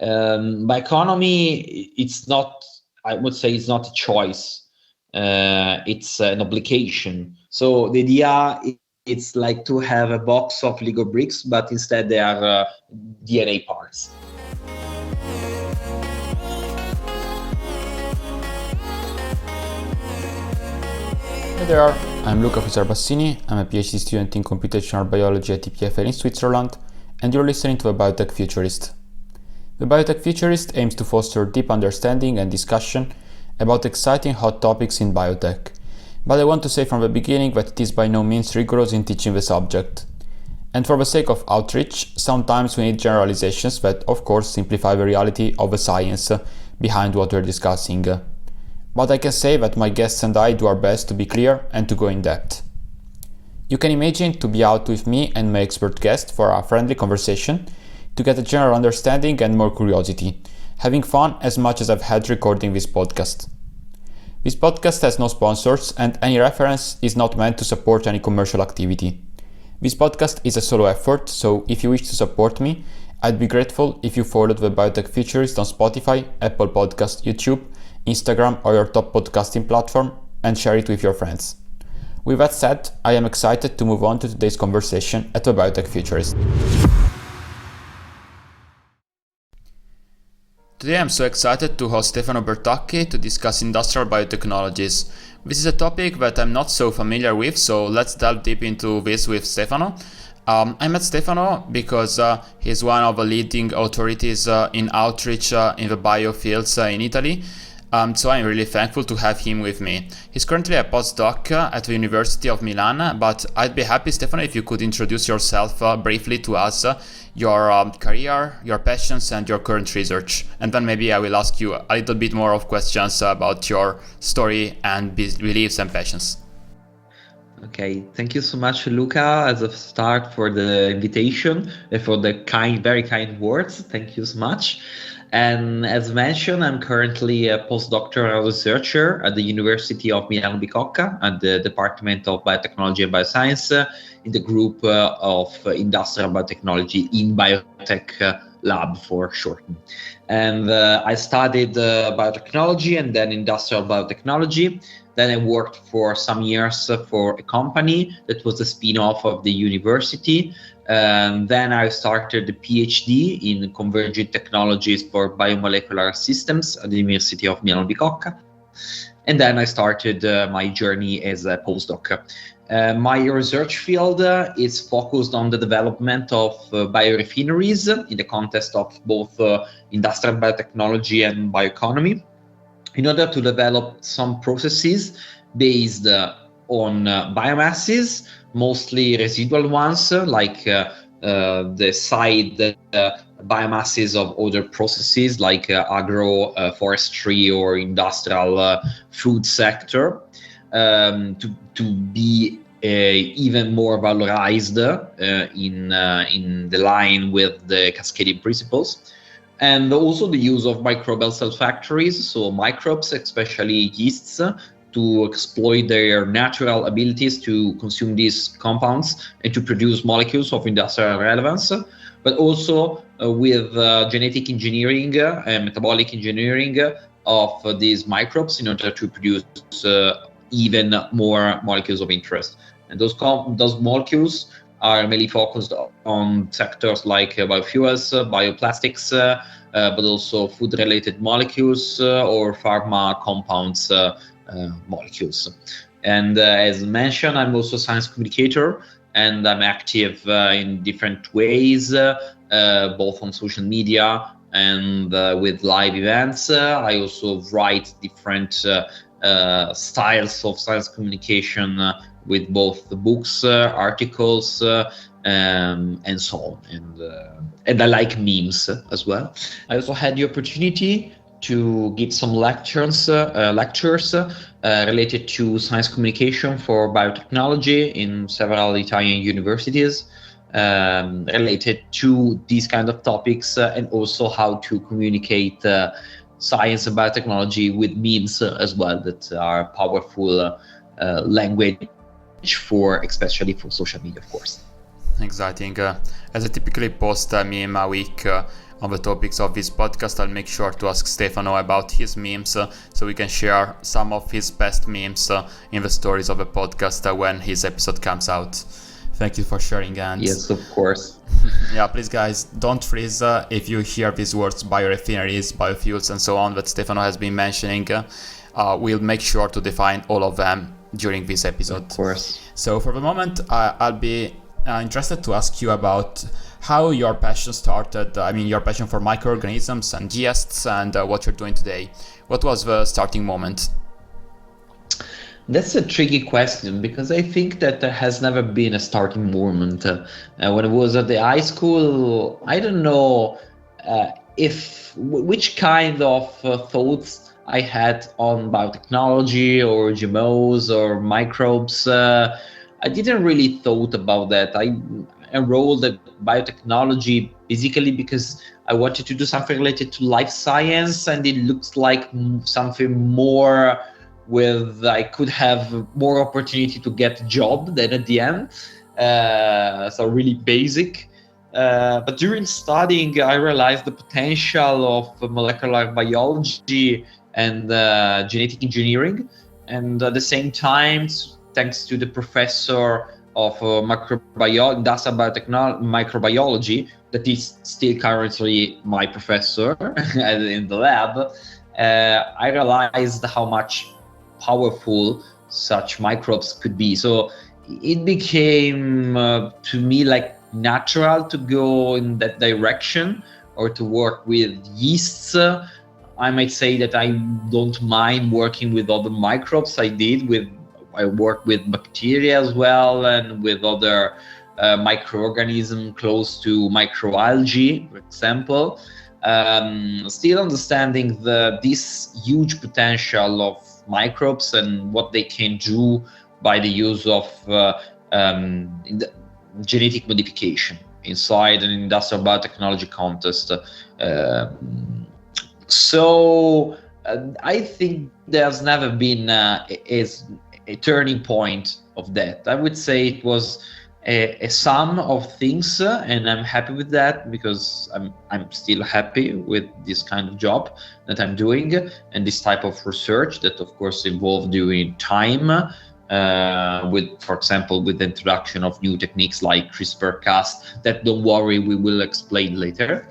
Bioeconomy, it's not, I would say it's not a choice. It's an obligation. So the idea, it's like to have a box of Lego bricks, but instead they are DNA parts. Hi there, I'm Luca Bassini. I'm a PhD student in computational biology at EPFL in Switzerland, and you're listening to a Biotech Futurist. The Biotech Futurist aims to foster deep understanding and discussion about exciting hot topics in biotech. But I want to say from the beginning that it is by no means rigorous in teaching the subject. And for the sake of outreach, sometimes we need generalizations that, of course, simplify the reality of the science behind what we're discussing. But I can say that my guests and I do our best to be clear and to go in depth. You can imagine to be out with me and my expert guest for a friendly conversation to get a general understanding and more curiosity, having fun as much as I've had recording this podcast. This podcast has no sponsors and any reference is not meant to support any commercial activity. This podcast is a solo effort, so if you wish to support me, I'd be grateful if you followed the Biotech Futurist on Spotify, Apple Podcasts, YouTube, Instagram or your top podcasting platform and share it with your friends. With that said, I am excited to move on to today's conversation at the Biotech Futurist. Today I'm so excited to host Stefano Bertacchi to discuss industrial biotechnologies. This is a topic that I'm not so familiar with, so let's delve deep into this with Stefano. I met Stefano because he's one of the leading authorities in outreach in the bio fields in Italy. So I'm really thankful to have him with me. He's currently a postdoc at the University of Milan, but I'd be happy, Stefano, if you could introduce yourself briefly to us, your career, your passions, and your current research. And then maybe I will ask you a little bit more of questions about your story and beliefs and passions. Okay, thank you so much, Luca, as a start for the invitation and for the very kind words. Thank you so much. And as mentioned, I'm currently a postdoctoral researcher at the University of Milano Bicocca at the Department of Biotechnology and Bioscience in the group of Industrial Biotechnology in Biotech Lab for short. And I studied biotechnology and then industrial biotechnology. Then I worked for some years for a company that was a spin-off of the university. Then I started a PhD in convergent technologies for biomolecular systems at the University of Milano Bicocca. And then I started my journey as a postdoc. My research field is focused on the development of biorefineries in the context of both industrial biotechnology and bioeconomy, in order to develop some processes based on biomasses, mostly residual ones, like the side biomasses of other processes like agro-forestry or industrial food sector, to be even more valorized in the line with the cascading principles. And also the use of microbial cell factories, so microbes, especially yeasts, to exploit their natural abilities to consume these compounds and to produce molecules of industrial relevance, but also with genetic engineering and metabolic engineering of these microbes in order to produce even more molecules of interest. And those molecules are mainly focused on sectors like biofuels, bioplastics, but also food-related molecules or pharma compounds molecules. And as mentioned, I'm also a science communicator, and I'm active in different ways, both on social media and with live events. I also write different styles of science communication with both the books, articles, and so on. And I like memes as well. I also had the opportunity to give some lectures related to science communication for biotechnology in several Italian universities, related to these kind of topics, and also how to communicate science and biotechnology with memes as well, that are powerful language especially for social media, of course. Exciting. As I typically post a meme a week on the topics of this podcast, I'll make sure to ask Stefano about his memes, so we can share some of his best memes in the stories of the podcast when his episode comes out. Thank you for sharing. And yes, of course. Yeah, please guys, don't freeze if you hear these words biorefineries, biofuels and so on that Stefano has been mentioning. We'll make sure to define all of them during this episode. Of course. So for the moment, I'll be interested to ask you about how your passion started. I mean, your passion for microorganisms and yeasts and what you're doing today. What was the starting moment? That's a tricky question because I think that there has never been a starting moment. When I was at the high school, I don't know which kind of thoughts I had on biotechnology or GMOs or microbes. I didn't really thought about that. I enrolled at biotechnology basically because I wanted to do something related to life science, and it looks like something more with I could have more opportunity to get a job than at the end. So really basic. But during studying, I realized the potential of molecular biology and genetic engineering, and at the same time, thanks to the professor of industrial microbiology, that is still currently my professor in the lab, I realized how much powerful such microbes could be. So it became to me like natural to go in that direction or to work with yeasts. I might say that I don't mind working with other microbes. I work with bacteria as well, and with other microorganisms close to microalgae, for example. Still understanding this huge potential of microbes and what they can do by the use of genetic modification inside an industrial biotechnology context. So I think there's never been a turning point of that. I would say it was a sum of things, and I'm happy with that because I'm still happy with this kind of job that I'm doing and this type of research that of course evolved during time. For example, with the introduction of new techniques like CRISPR-Cas, that don't worry, we will explain later.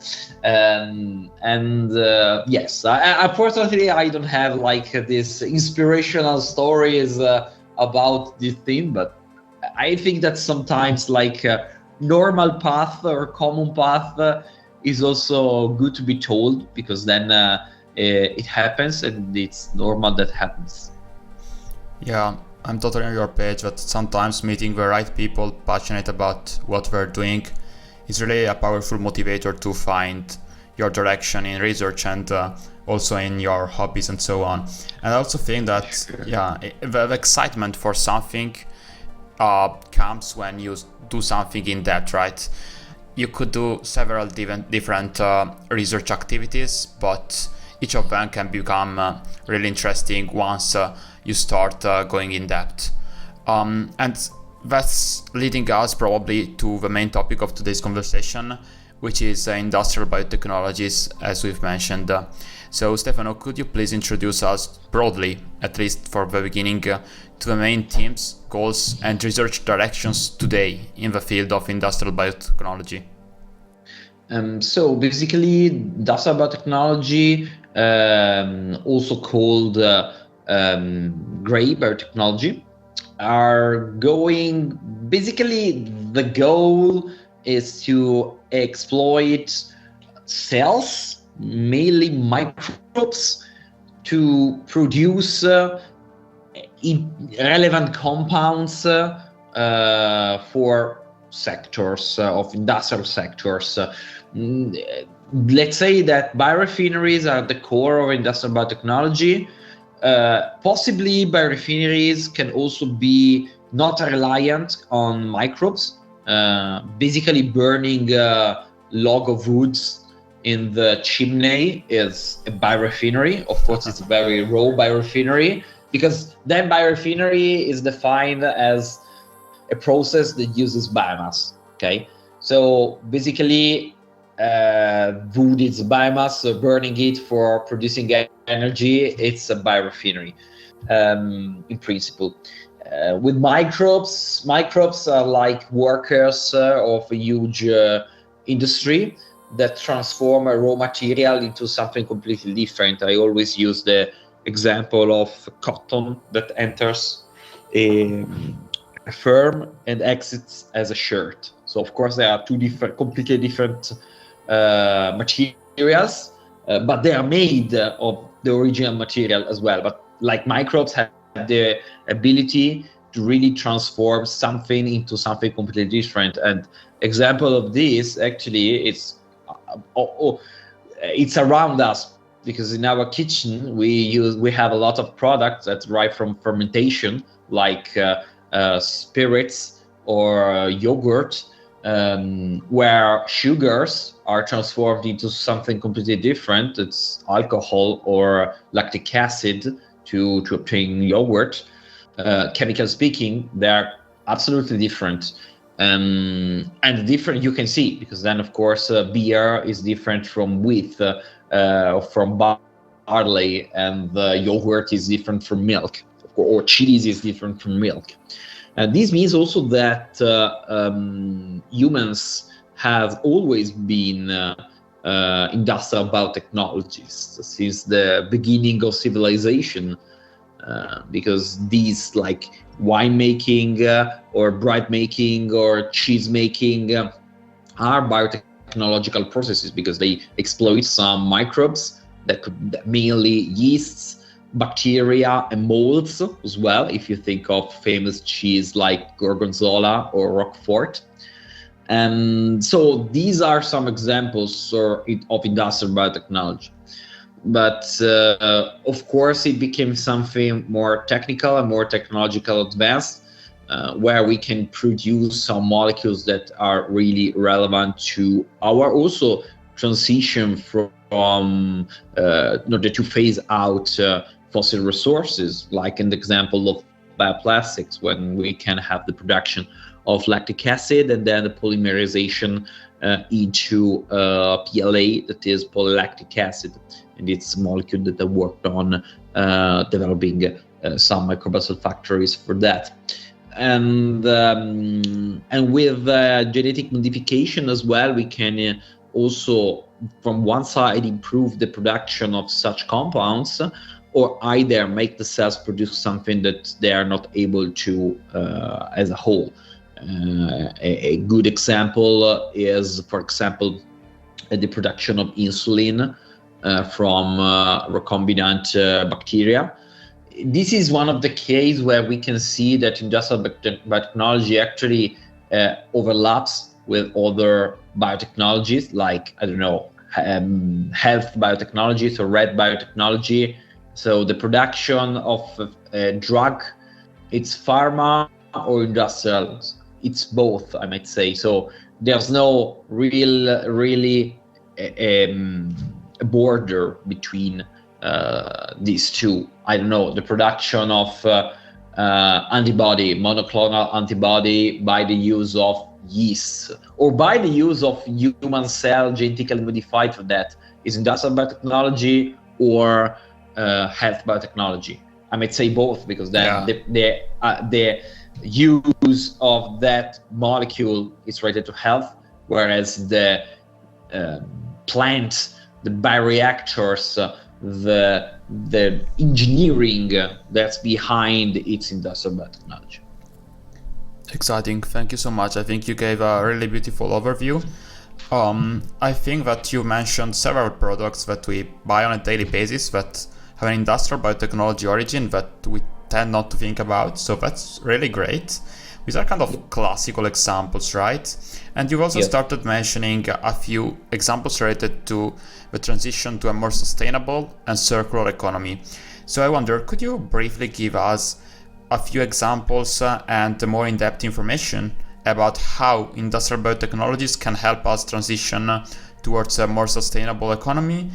Yes, unfortunately, I don't have like this inspirational stories about this thing, but I think that sometimes like a normal path or common path is also good to be told, because then it happens and it's normal that happens. Yeah. I'm totally on your page that sometimes meeting the right people passionate about what they're doing is really a powerful motivator to find your direction in research and also in your hobbies and so on. And I also think that the excitement for something comes when you do something in depth, right? You could do several different research activities, but each of them can become really interesting once you start going in depth. And that's leading us probably to the main topic of today's conversation, which is industrial biotechnologies, as we've mentioned. So Stefano, could you please introduce us broadly, at least for the beginning, to the main themes, goals and research directions today in the field of industrial biotechnology? So basically, industrial biotechnology, also called gray biotechnology, are going, basically the goal is to exploit cells, mainly microbes, to produce relevant compounds for sectors of industrial sectors. Let's say that biorefineries are the core of industrial biotechnology. Possibly biorefineries can also be not reliant on microbes, basically burning a log of woods in the chimney is a biorefinery. Of course, it's a very raw biorefinery, because then biorefinery is defined as a process that uses biomass. Okay, so basically wood is biomass, so burning it for producing energy, it's a biorefinery in principle. With microbes are like workers of a huge industry that transform a raw material into something completely different. I always use the example of cotton that enters a firm and exits as a shirt. So of course there are two completely different materials, but they are made of the original material as well. But like microbes have the ability to really transform something into something completely different. And example of this actually it's around us, because in our kitchen we have a lot of products that derive from fermentation, like spirits or yogurt, where sugars are transformed into something completely different. It's alcohol or lactic acid to obtain yogurt. Chemical speaking, they're absolutely different. And different you can see, because then of course beer is different from wheat, from barley, and yogurt is different from milk, or cheese is different from milk. And this means also that humans have always been industrial biotechnologists since the beginning of civilization, because these, like wine making or bread making or cheese making, are biotechnological processes, because they exploit some microbes that could mainly yeasts, bacteria, and molds as well, if you think of famous cheese like gorgonzola or roquefort. And so these are some examples of industrial biotechnology. But of course it became something more technical and more technological advanced, where we can produce some molecules that are really relevant to our also transition from in order to phase out fossil resources, like in the example of bioplastics, when we can have the production of lactic acid and then the polymerization into PLA, that is polylactic acid, and it's a molecule that I worked on developing some microbial factories for that. And with genetic modification as well, we can also, from one side, improve the production of such compounds, or either make the cells produce something that they are not able to as a whole. A good example is, for example, the production of insulin from recombinant bacteria. This is one of the cases where we can see that industrial biotechnology actually overlaps with other biotechnologies, like, I don't know, health biotechnology, so red biotechnology. So the production of a drug, it's pharma or industrial, it's both, I might say. So there's no really border between these two. I don't know, the production of antibody, monoclonal antibody, by the use of yeast, or by the use of human cell genetically modified for that, is industrial biotechnology or health biotechnology. I might say both, because then the use of that molecule is related to health, whereas the plant, the bioreactors, the engineering that's behind its industrial biotechnology. Exciting, thank you so much. I think you gave a really beautiful overview. I think that you mentioned several products that we buy on a daily basis that have an industrial biotechnology origin that we tend not to think about, so that's really great. These are kind of classical examples, right? And you've also started mentioning a few examples related to the transition to a more sustainable and circular economy. So I wonder, could you briefly give us a few examples and more in-depth information about how industrial biotechnologies can help us transition towards a more sustainable economy,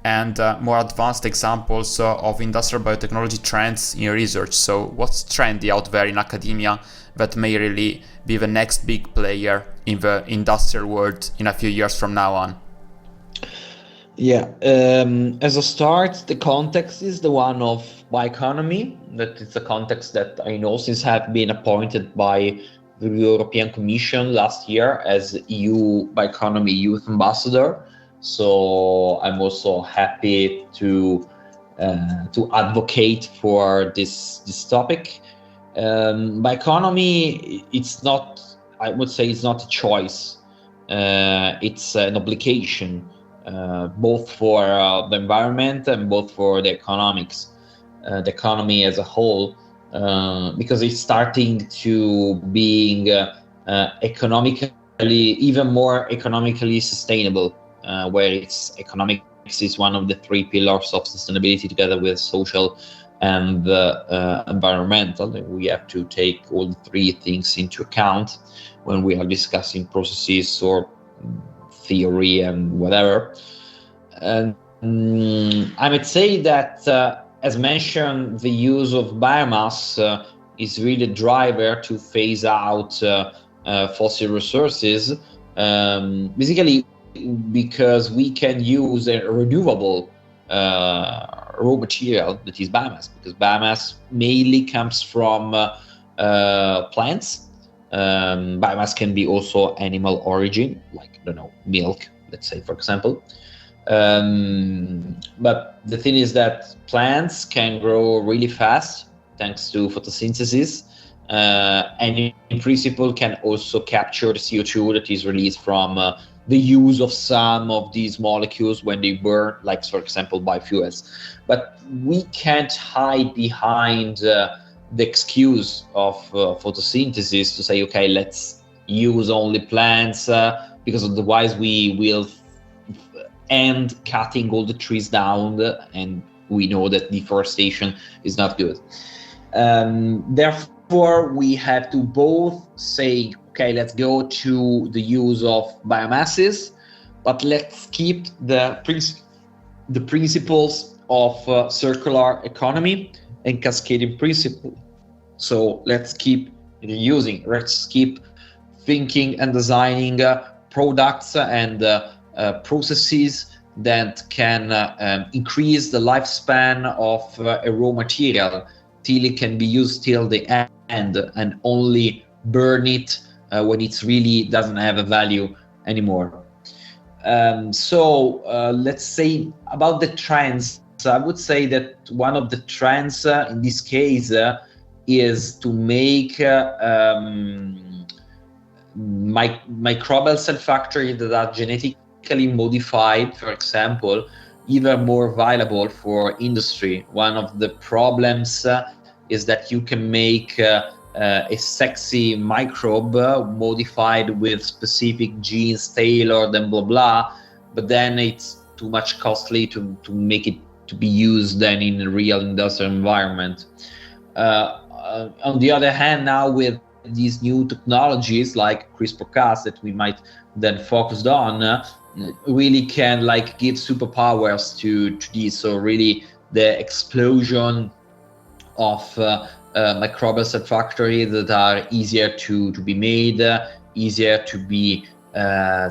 and more advanced examples of industrial biotechnology trends in research? So what's trendy out there in academia that may really be the next big player in the industrial world in a few years from now on? Yeah, as a start, the context is the one of bioeconomy. That is a context that I know since I have been appointed by the European Commission last year as EU Bioeconomy Youth Ambassador. So I'm also happy to advocate for this topic. Bioeconomy, it's not, I would say, it's not a choice. It's an obligation, both for the environment and both for the economics, the economy as a whole, because it's starting to being economically, even more economically sustainable, where it's economics is one of the three pillars of sustainability together with social and environmental. We have to take all the three things into account when we are discussing processes or theory and whatever. And I would say that, as mentioned, the use of biomass is really a driver to phase out fossil resources, basically because we can use a renewable raw material that is biomass, because biomass mainly comes from plants. Biomass can be also animal origin, like, I don't know, milk, let's say, for example. But the thing is that plants can grow really fast thanks to photosynthesis, and in principle can also capture the CO2 that is released from the use of some of these molecules when they burn, like, for example, biofuels. But we can't hide behind the excuse of photosynthesis to say, okay, let's use only plants, because otherwise we will end cutting all the trees down, and we know that deforestation is not good. Therefore, we have to both say, okay, let's go to the use of biomasses, but let's keep the principles of circular economy and cascading principle. So let's keep thinking and designing products and processes that can increase the lifespan of a raw material till it can be used till the end, and only burn it when it really doesn't have a value anymore. So let's say about the trends. I would say that one of the trends in this case is to make microbial cell factories that are genetically modified, for example, even more viable for industry. One of the problems is that you can make a sexy microbe modified with specific genes tailored and blah blah, but then it's too much costly to make it to be used then in a real industrial environment. On the other hand, now with these new technologies like CRISPR-Cas that we might then focus on, really can like give superpowers to these. So really the explosion of microbial cell factories that are easier to be made, easier to be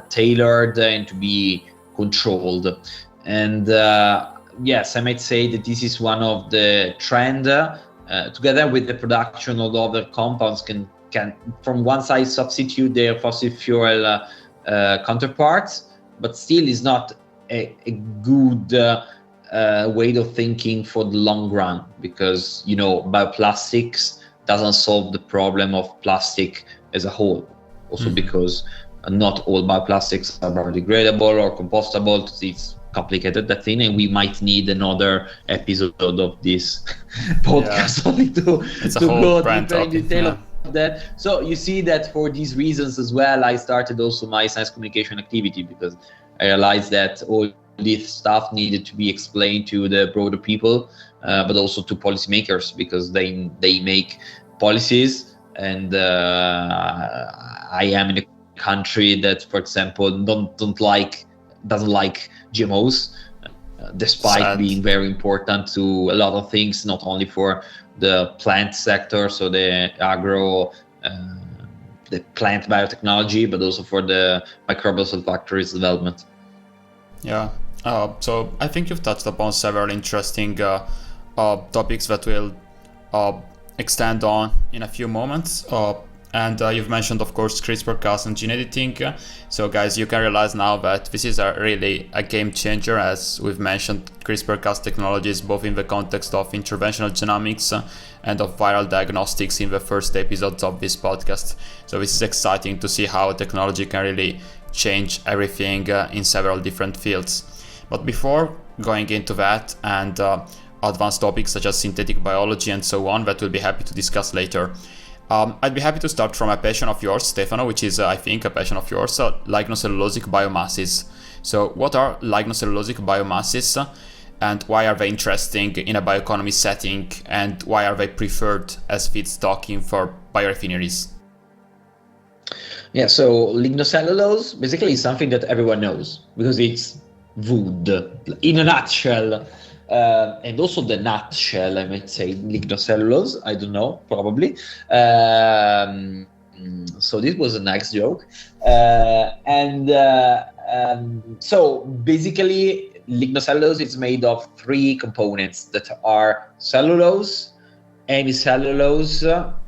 tailored and to be controlled. And yes, I might say that this is one of the trend, together with the production of other compounds can from one side substitute their fossil fuel counterparts, but still is not a good way of thinking for the long run, because bioplastics doesn't solve the problem of plastic as a whole. Also because not all bioplastics are biodegradable or compostable. It's complicated, that thing, and we might need another episode of this podcast only to go deeper in detail of that. So you see that for these reasons as well, I started also my science communication activity, because I realized that all this stuff needed to be explained to the broader people, but also to policymakers, because they make policies, and I am in a country that, for example, doesn't like GMOs, despite being very important to a lot of things, not only for the plant sector, so the plant biotechnology, but also for the microbial cell factories development. Yeah. So I think you've touched upon several interesting topics that we'll extend on in a few moments. And you've mentioned, of course, CRISPR-Cas and gene editing. So guys, you can realize now that this is really a game changer, as we've mentioned CRISPR-Cas technologies both in the context of interventional genomics and of viral diagnostics in the first episodes of this podcast. So this is exciting to see how technology can really change everything in several different fields. But before going into that and advanced topics such as synthetic biology and so on that we'll be happy to discuss later, I'd be happy to start from a passion of yours, Stefano, which is, I think, a passion of yours, lignocellulosic biomasses. So what are lignocellulosic biomasses and why are they interesting in a bioeconomy setting, and why are they preferred as feedstock for biorefineries? Yeah, so lignocellulose basically is something that everyone knows because it's wood in a nutshell. And also the nutshell, I might say, lignocellulose, I don't know, probably. So this was a nice joke. So basically, lignocellulose is made of three components that are cellulose, hemicellulose,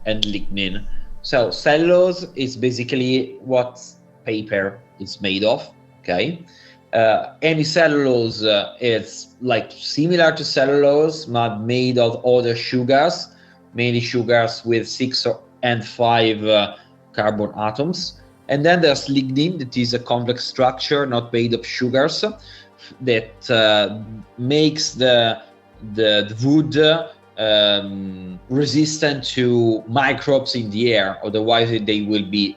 and lignin. So cellulose is basically what paper is made of, okay? Hemicellulose is like similar to cellulose, but made of other sugars, mainly sugars with 6 and 5 carbon atoms. And then there's lignin, that is a complex structure not made of sugars, that makes the wood resistant to microbes in the air. Otherwise, they will be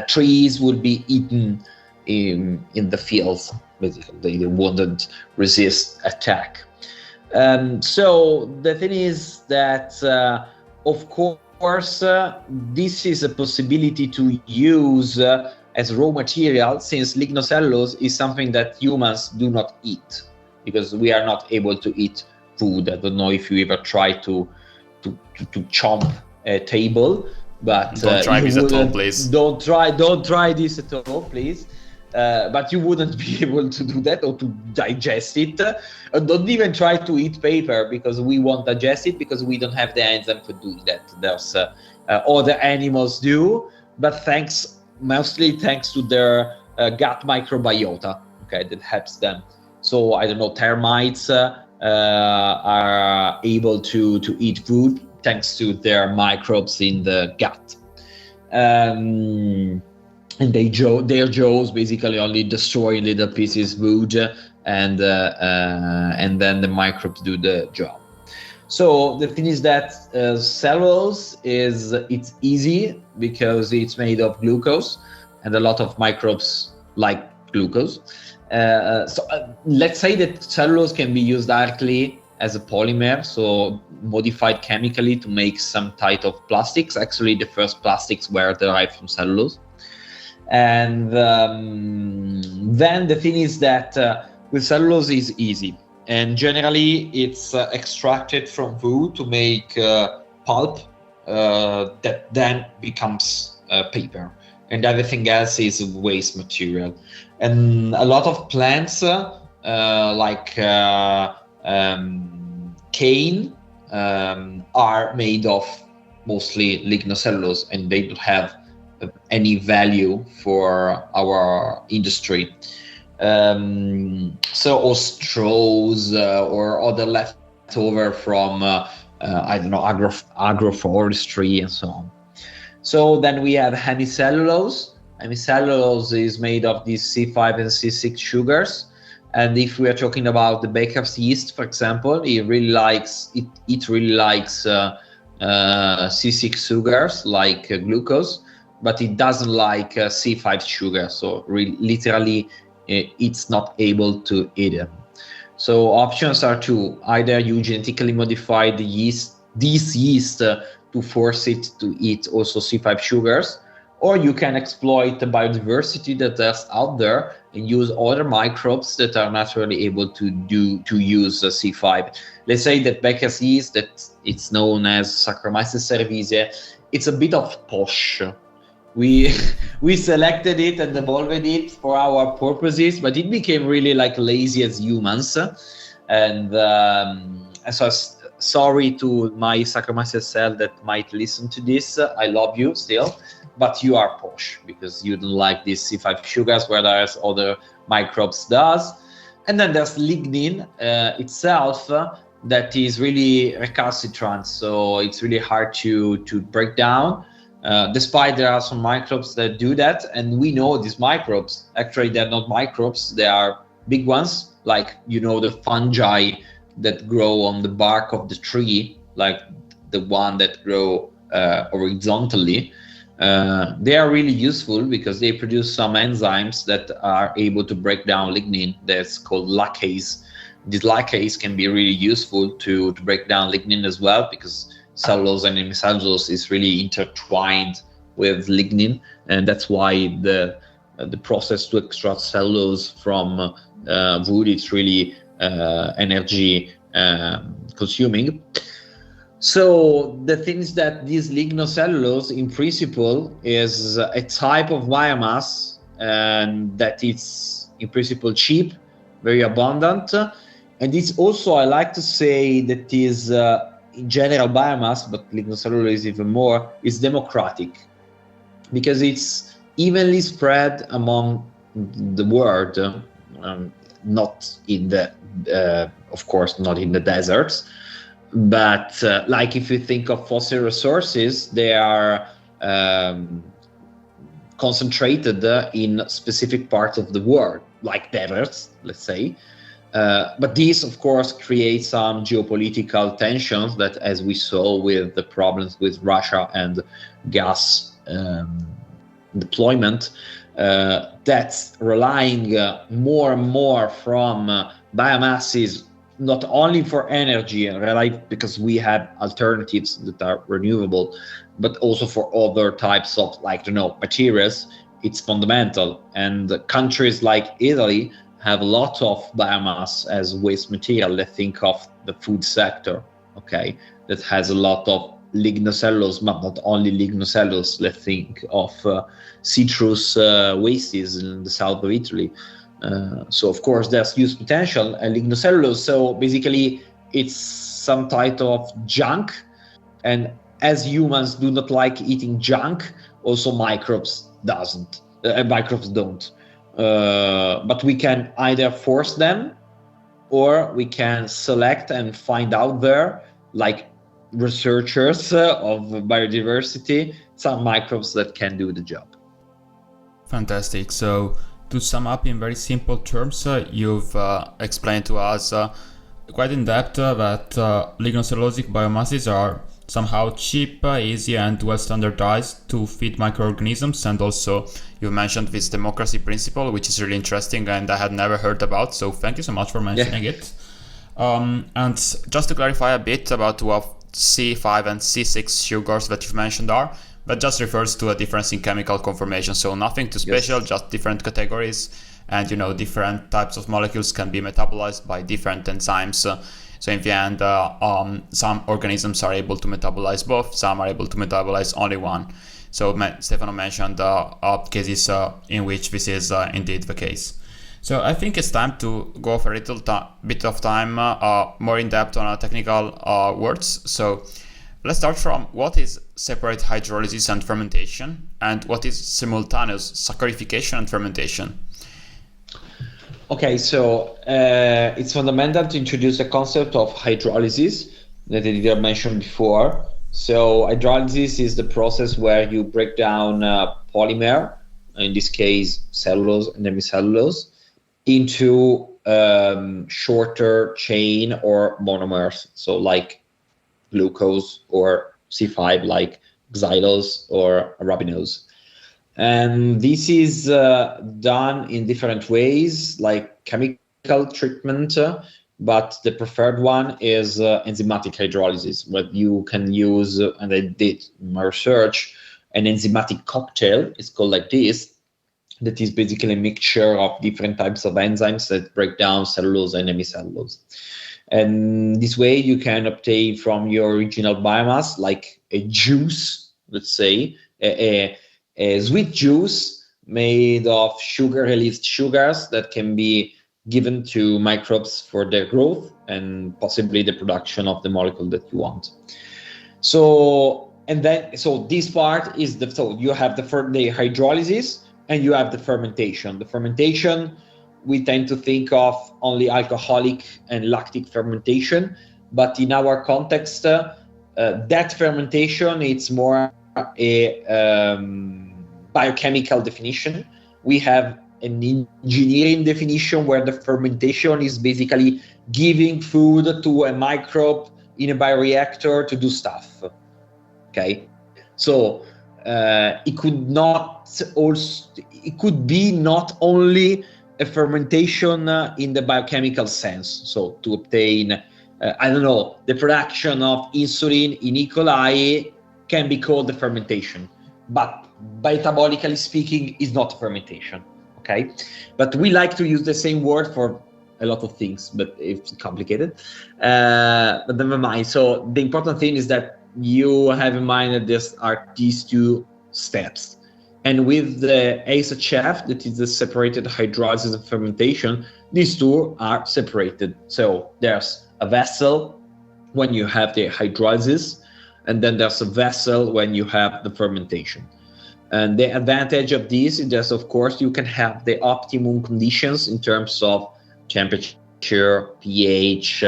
trees will be eaten in the fields. Basically, they wouldn't resist attack. So the thing is that, of course, this is a possibility to use as raw material, since lignocellulose is something that humans do not eat, because we are not able to eat food. I don't know if you ever try to chomp a table, but don't try this at all, please. Don't try this at all, please. But you wouldn't be able to do that or to digest it. Don't even try to eat paper, because we won't digest it, because we don't have the enzyme for doing that. There's other animals do, but mostly thanks to their gut microbiota, okay, that helps them. So I don't know, termites are able to eat food thanks to their microbes in the gut. And their jaws basically only destroy little pieces of wood, and then the microbes do the job. So the thing is that cellulose it's easy because it's made of glucose, and a lot of microbes like glucose. Let's say that cellulose can be used directly as a polymer, so modified chemically to make some type of plastics. Actually, the first plastics were derived from cellulose. And then the thing is that with cellulose is easy, and generally it's extracted from wood to make pulp that then becomes paper, and everything else is waste material. And a lot of plants like cane are made of mostly lignocellulose, and they don't have any value for our industry. Or straws or other leftover from I don't know, agroforestry and so on. So then we have hemicellulose. Hemicellulose is made of these C5 and C6 sugars. And if we are talking about the baker's yeast, for example, it really likes C6 sugars like glucose, but it doesn't like C5 sugar. So literally, it's not able to eat them. So options are two: either you genetically modify these yeast to force it to eat also C5 sugars, or you can exploit the biodiversity that is out there and use other microbes that are naturally able to use C5. Let's say that baker's yeast, that it's known as Saccharomyces cerevisiae, it's a bit of posh. we we selected it and evolved it for our purposes, but it became really like lazy as humans. And so sorry to my Saccharomyces cell that might listen to this. I love you still, but you are posh because you don't like these C5 sugars, whereas other microbes does. And then there's lignin itself that is really recalcitrant, so it's really hard to break down. Despite there are some microbes that do that, and we know these microbes, actually they're not microbes, they are big ones, like the fungi that grow on the bark of the tree, like the one that grow horizontally. They are really useful because they produce some enzymes that are able to break down lignin, that's called lacase. This lacase can be really useful to break down lignin as well, because cellulose and hemicellulose is really intertwined with lignin, and that's why the process to extract cellulose from wood is really energy consuming. So the thing is that this lignocellulose in principle is a type of biomass, and that it's in principle cheap, very abundant, and it's also, I like to say, that is in general biomass, but lignocellulose even more, is democratic because it's evenly spread among the world, not in the of course not in the deserts, but like if you think of fossil resources, they are concentrated in specific parts of the world, like deserts, let's say. But this, of course, creates some geopolitical tensions that, as we saw with the problems with Russia and gas deployment, that's relying more and more from biomasses, not only for energy, because we have alternatives that are renewable, but also for other types of, materials. It's fundamental. And countries like Italy have a lot of biomass as waste material. Let's think of the food sector, okay, that has a lot of lignocellulose, but not only lignocellulose. Let's think of citrus wastes in the south of Italy. So of course there's huge potential. And lignocellulose, so basically it's some type of junk, and as humans do not like eating junk, also microbes don't. But we can either force them, or we can select and find out there, like researchers of biodiversity, some microbes that can do the job. Fantastic. So to sum up in very simple terms, you've explained to us quite in depth that lignocellulosic biomasses are somehow cheap, easy, and well standardized to feed microorganisms, and also you mentioned this democracy principle, which is really interesting and I had never heard about, so thank you so much for mentioning it. And just to clarify a bit about what C5 and C6 sugars that you've mentioned are, that just refers to a difference in chemical conformation, so nothing too special, just different categories, and different types of molecules can be metabolized by different enzymes. So in the end, some organisms are able to metabolize both, some are able to metabolize only one. So Stefano mentioned cases in which this is indeed the case. So I think it's time to go for a little bit of time more in depth on technical words. So let's start from what is separate hydrolysis and fermentation, and what is simultaneous saccharification and fermentation. Okay, so it's fundamental to introduce the concept of hydrolysis that I did mention before. So hydrolysis is the process where you break down polymer, in this case cellulose and hemicellulose, into shorter chain or monomers, so like glucose, or C5 like xylose or arabinose. And this is done in different ways, like chemical treatment, but the preferred one is enzymatic hydrolysis, where you can use, and I did my research, an enzymatic cocktail, it's called like this, that is basically a mixture of different types of enzymes that break down cellulose and hemicellulose. And this way you can obtain from your original biomass, like a juice, let's say, a sweet juice made of sugar-released sugars that can be given to microbes for their growth and possibly the production of the molecule that you want. So this part is you have the hydrolysis and you have the fermentation. The fermentation, we tend to think of only alcoholic and lactic fermentation, but in our context, that fermentation, it's more a biochemical definition. We have an engineering definition where the fermentation is basically giving food to a microbe in a bioreactor to do stuff. Okay, so it could be not only a fermentation in the biochemical sense, so to obtain the production of insulin in E. coli can be called the fermentation, but metabolically speaking is not fermentation. Okay, but we like to use the same word for a lot of things, but it's complicated. But never mind. So the important thing is that you have in mind that there are these two steps. And with the ASHF, that is the separated hydrolysis and fermentation, these two are separated. So there's a vessel when you have the hydrolysis, and then there's a vessel when you have the fermentation. And the advantage of this is that, of course, you can have the optimum conditions in terms of temperature, pH,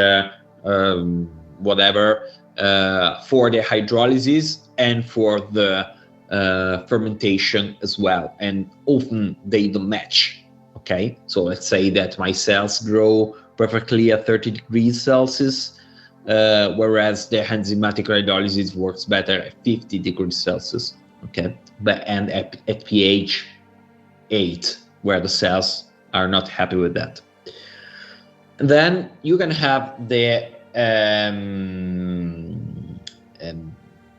whatever, for the hydrolysis and for the fermentation as well. And often they don't match. Okay, so let's say that my cells grow perfectly at 30 degrees Celsius, whereas the enzymatic hydrolysis works better at 50 degrees Celsius. Okay, and at pH 8, where the cells are not happy with that. And then you can have the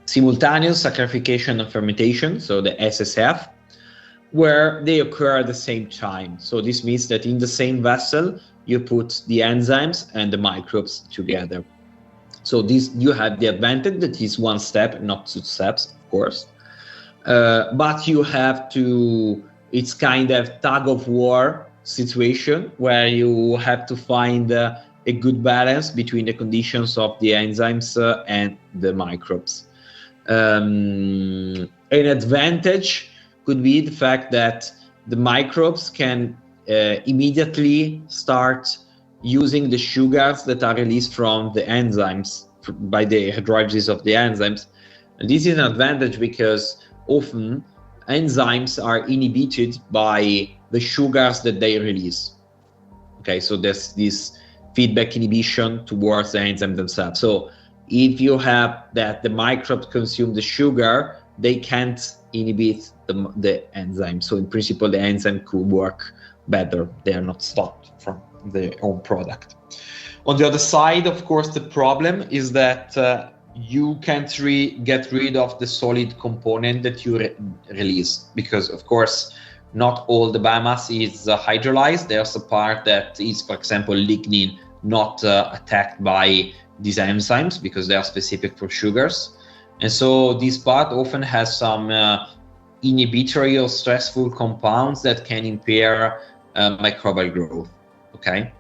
simultaneous saccharification and fermentation, so the SSF, where they occur at the same time. So this means that in the same vessel, you put the enzymes and the microbes together. So this, you have the advantage that is one step, not two steps, of course. But you have to, it's kind of tug of war situation where you have to find a good balance between the conditions of the enzymes and the microbes. An advantage could be the fact that the microbes can immediately start using the sugars that are released from the enzymes by the hydrolysis of the enzymes. And this is an advantage because often enzymes are inhibited by the sugars that they release. Okay, so there's this feedback inhibition towards the enzyme themselves. So if you have that the microbes consume the sugar, they can't inhibit the enzyme. So in principle, the enzyme could work better. They are not stopped from their own product. On the other side, of course, the problem is that you can't get rid of the solid component that you release, because of course not all the biomass is hydrolyzed. There's a part that is, for example, lignin, not attacked by these enzymes because they are specific for sugars. And so this part often has some inhibitory or stressful compounds that can impair microbial growth. Okay.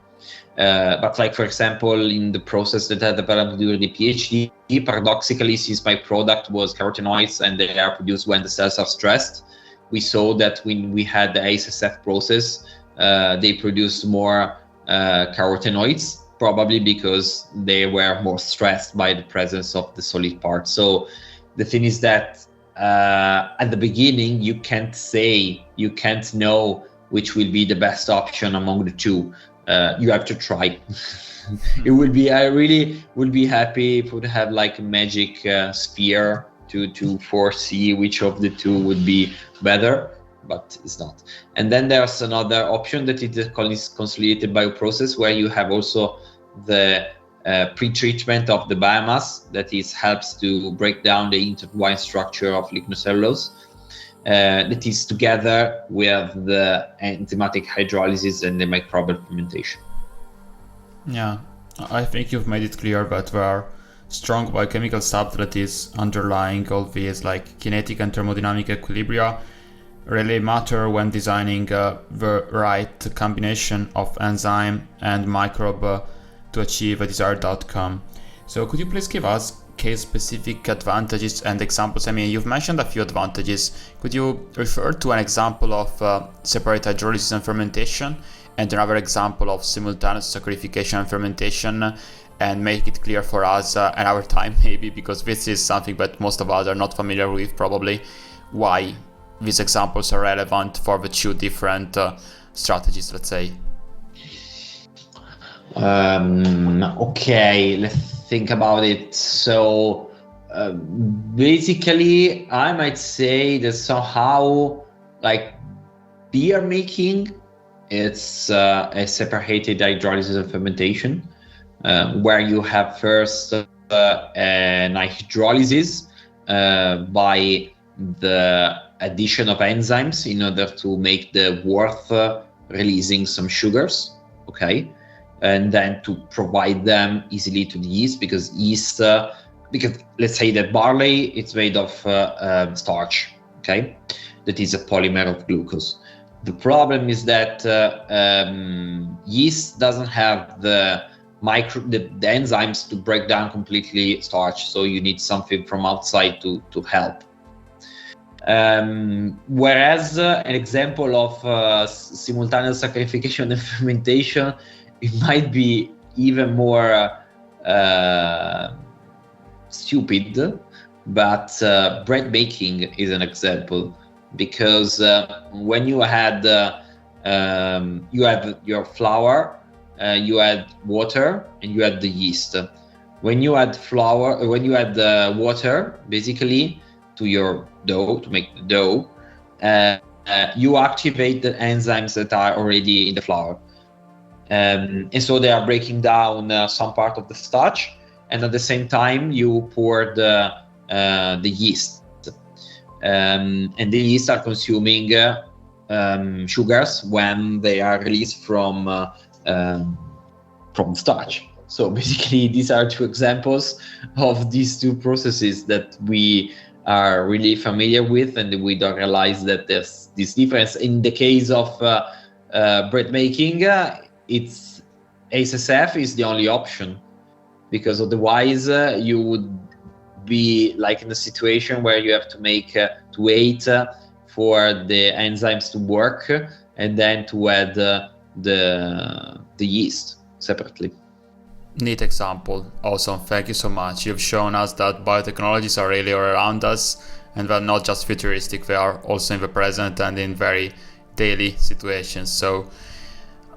But like, for example, in the process that I developed during the PhD, paradoxically, since my product was carotenoids and they are produced when the cells are stressed, we saw that when we had the ASSF process, they produced more carotenoids, probably because they were more stressed by the presence of the solid part. So the thing is that at the beginning, you can't know which will be the best option among the two. You have to try. It would be, I really would be happy if we would have like a magic sphere to foresee which of the two would be better, but it's not. And then there's another option that is called consolidated bioprocess, where you have also the pre-treatment of the biomass that helps to break down the intertwined structure of lignocellulose. That is together with the enzymatic hydrolysis and the microbial fermentation. Yeah, I think you've made it clear that there are strong biochemical subtleties underlying all these like kinetic and thermodynamic equilibria, really matter when designing the right combination of enzyme and microbe to achieve a desired outcome. So could you please give us case-specific advantages and examples? I mean, you've mentioned a few advantages. Could you refer to an example of separate hydrolysis and fermentation, and another example of simultaneous saccharification and fermentation, and make it clear for us and our time maybe, because this is something that most of us are not familiar with probably, why these examples are relevant for the two different strategies, let's say. Okay, let's think about it. So basically, I might say that somehow, like beer making, it's a separated hydrolysis and fermentation, where you have first an hydrolysis by the addition of enzymes in order to make the wort releasing some sugars, okay, and then to provide them easily to the yeast, because yeast, because let's say that barley, it's made of starch, okay, that is a polymer of glucose. The problem is that yeast doesn't have the enzymes to break down completely starch, so you need something from outside to help. Whereas an example of simultaneous saccharification and fermentation, it might be even more stupid, but bread making is an example, because when you had you have your flour, you add water, and you add the yeast. When you add flour, when you add water, basically to your dough, to make the dough, you activate the enzymes that are already in the flour, and so they are breaking down some part of the starch, and at the same time you pour the yeast, and the yeast are consuming sugars when they are released from starch. So basically, these are two examples of these two processes that we are really familiar with, and we don't realize that there's this difference. In the case of bread making, it's ASSF is the only option, because otherwise you would be like in a situation where you have to wait for the enzymes to work, and then to add the yeast separately. Neat example. Awesome. Thank you so much. You've shown us that biotechnologies are really all around us, and they're not just futuristic, they are also in the present and in very daily situations. So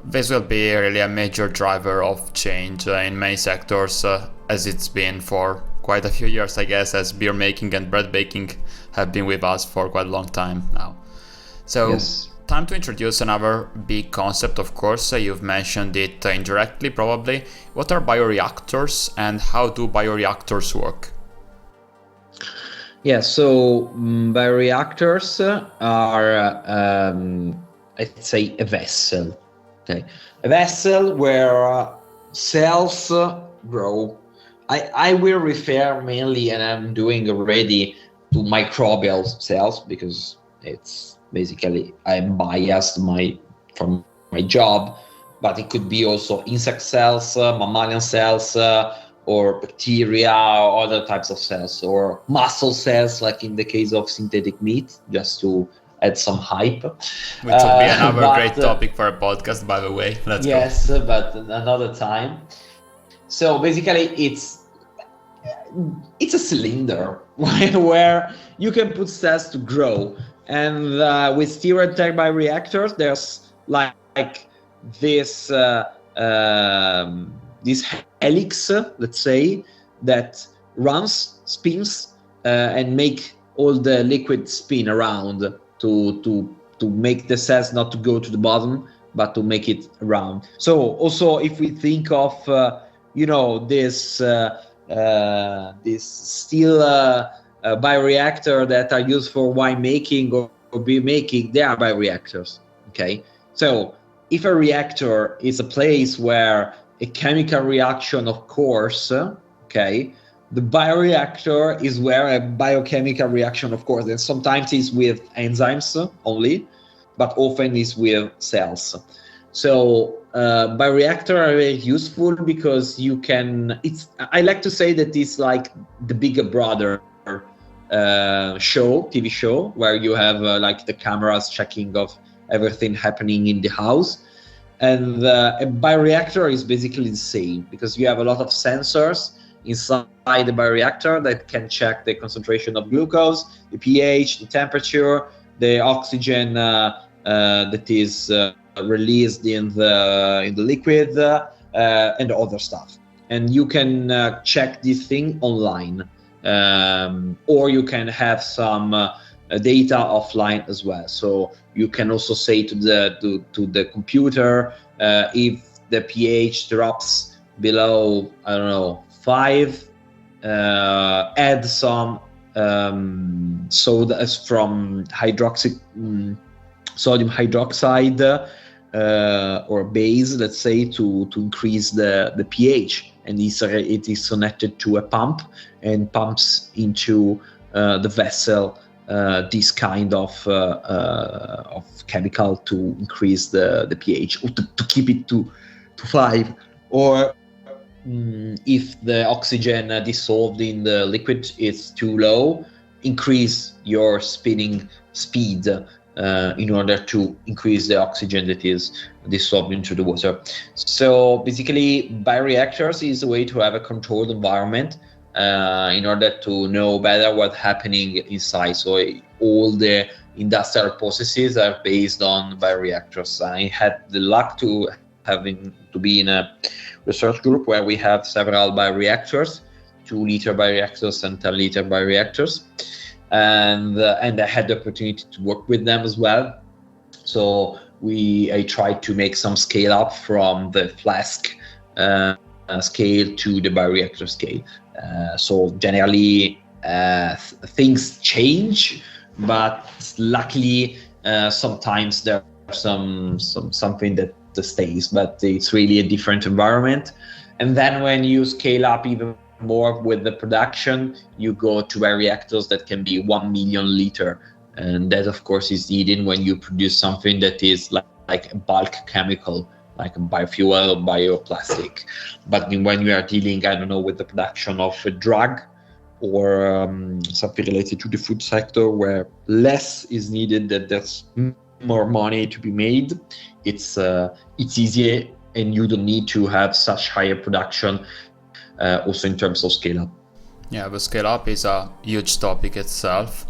this will be really a major driver of change in many sectors, as it's been for quite a few years, I guess, as beer making and bread baking have been with us for quite a long time now. So yes. Time to introduce another big concept, of course. You've mentioned it indirectly, probably. What are bioreactors, and how do bioreactors work? Yeah, so bioreactors are, I'd say, a vessel. Okay, a vessel where cells grow. I will refer mainly, and I'm doing already, to microbial cells, because it's basically I'm biased from my job, but it could be also insect cells, mammalian cells, or bacteria, or other types of cells, or muscle cells, like in the case of synthetic meat, just to add some hype. Which would be another great topic for a podcast, by the way. Let's go. But another time. So basically, it's a cylinder where you can put cells to grow. And with stereotech bioreactors, there's like this helix, let's say, that spins, and make all the liquid spin around to make the cells not to go to the bottom, but to make it around. So also, if we think of this steel bioreactor that are used for wine making or beer making, they are bioreactors. Okay, so if a reactor is a place where a chemical reaction occurs, okay, The bioreactor is where a biochemical reaction, of course, and sometimes it's with enzymes only, but often it's with cells. So bioreactor are very useful because you can, I like to say that it's like the bigger brother TV show, where you have like the cameras checking of everything happening in the house. And a bioreactor is basically the same, because you have a lot of sensors inside the bioreactor that can check the concentration of glucose, the pH, the temperature, the oxygen that is released in the liquid, and other stuff. And you can check this thing online, or you can have some data offline as well. So you can also say to the computer, if the pH drops below, I don't know, 5, add some soda from sodium hydroxide or base, let's say, to increase the pH. And it is connected to a pump and pumps into the vessel this kind of chemical to increase the pH, or to keep it to 5. Or if the oxygen dissolved in the liquid is too low, increase your spinning speed in order to increase the oxygen that is dissolved into the water. So basically, bioreactors is a way to have a controlled environment in order to know better what's happening inside. So all the industrial processes are based on bioreactors. I had the luck to be in a research group where we have several bioreactors, 2-liter bioreactors and 10-liter bioreactors, and I had the opportunity to work with them as well. So I tried to make some scale up from the flask scale to the bioreactor scale. So generally things change, but luckily sometimes there's something that stays, but it's really a different environment. And then when you scale up even more with the production, you go to bioreactors that can be 1 million liter, and that of course is needed when you produce something that is like a bulk chemical, like a biofuel or bioplastic. But when you are dealing, I don't know, with the production of a drug or something related to the food sector, where less is needed, that there's more money to be made, it's easier, and you don't need to have such higher production, also in terms of scale up. Yeah, the scale up is a huge topic itself,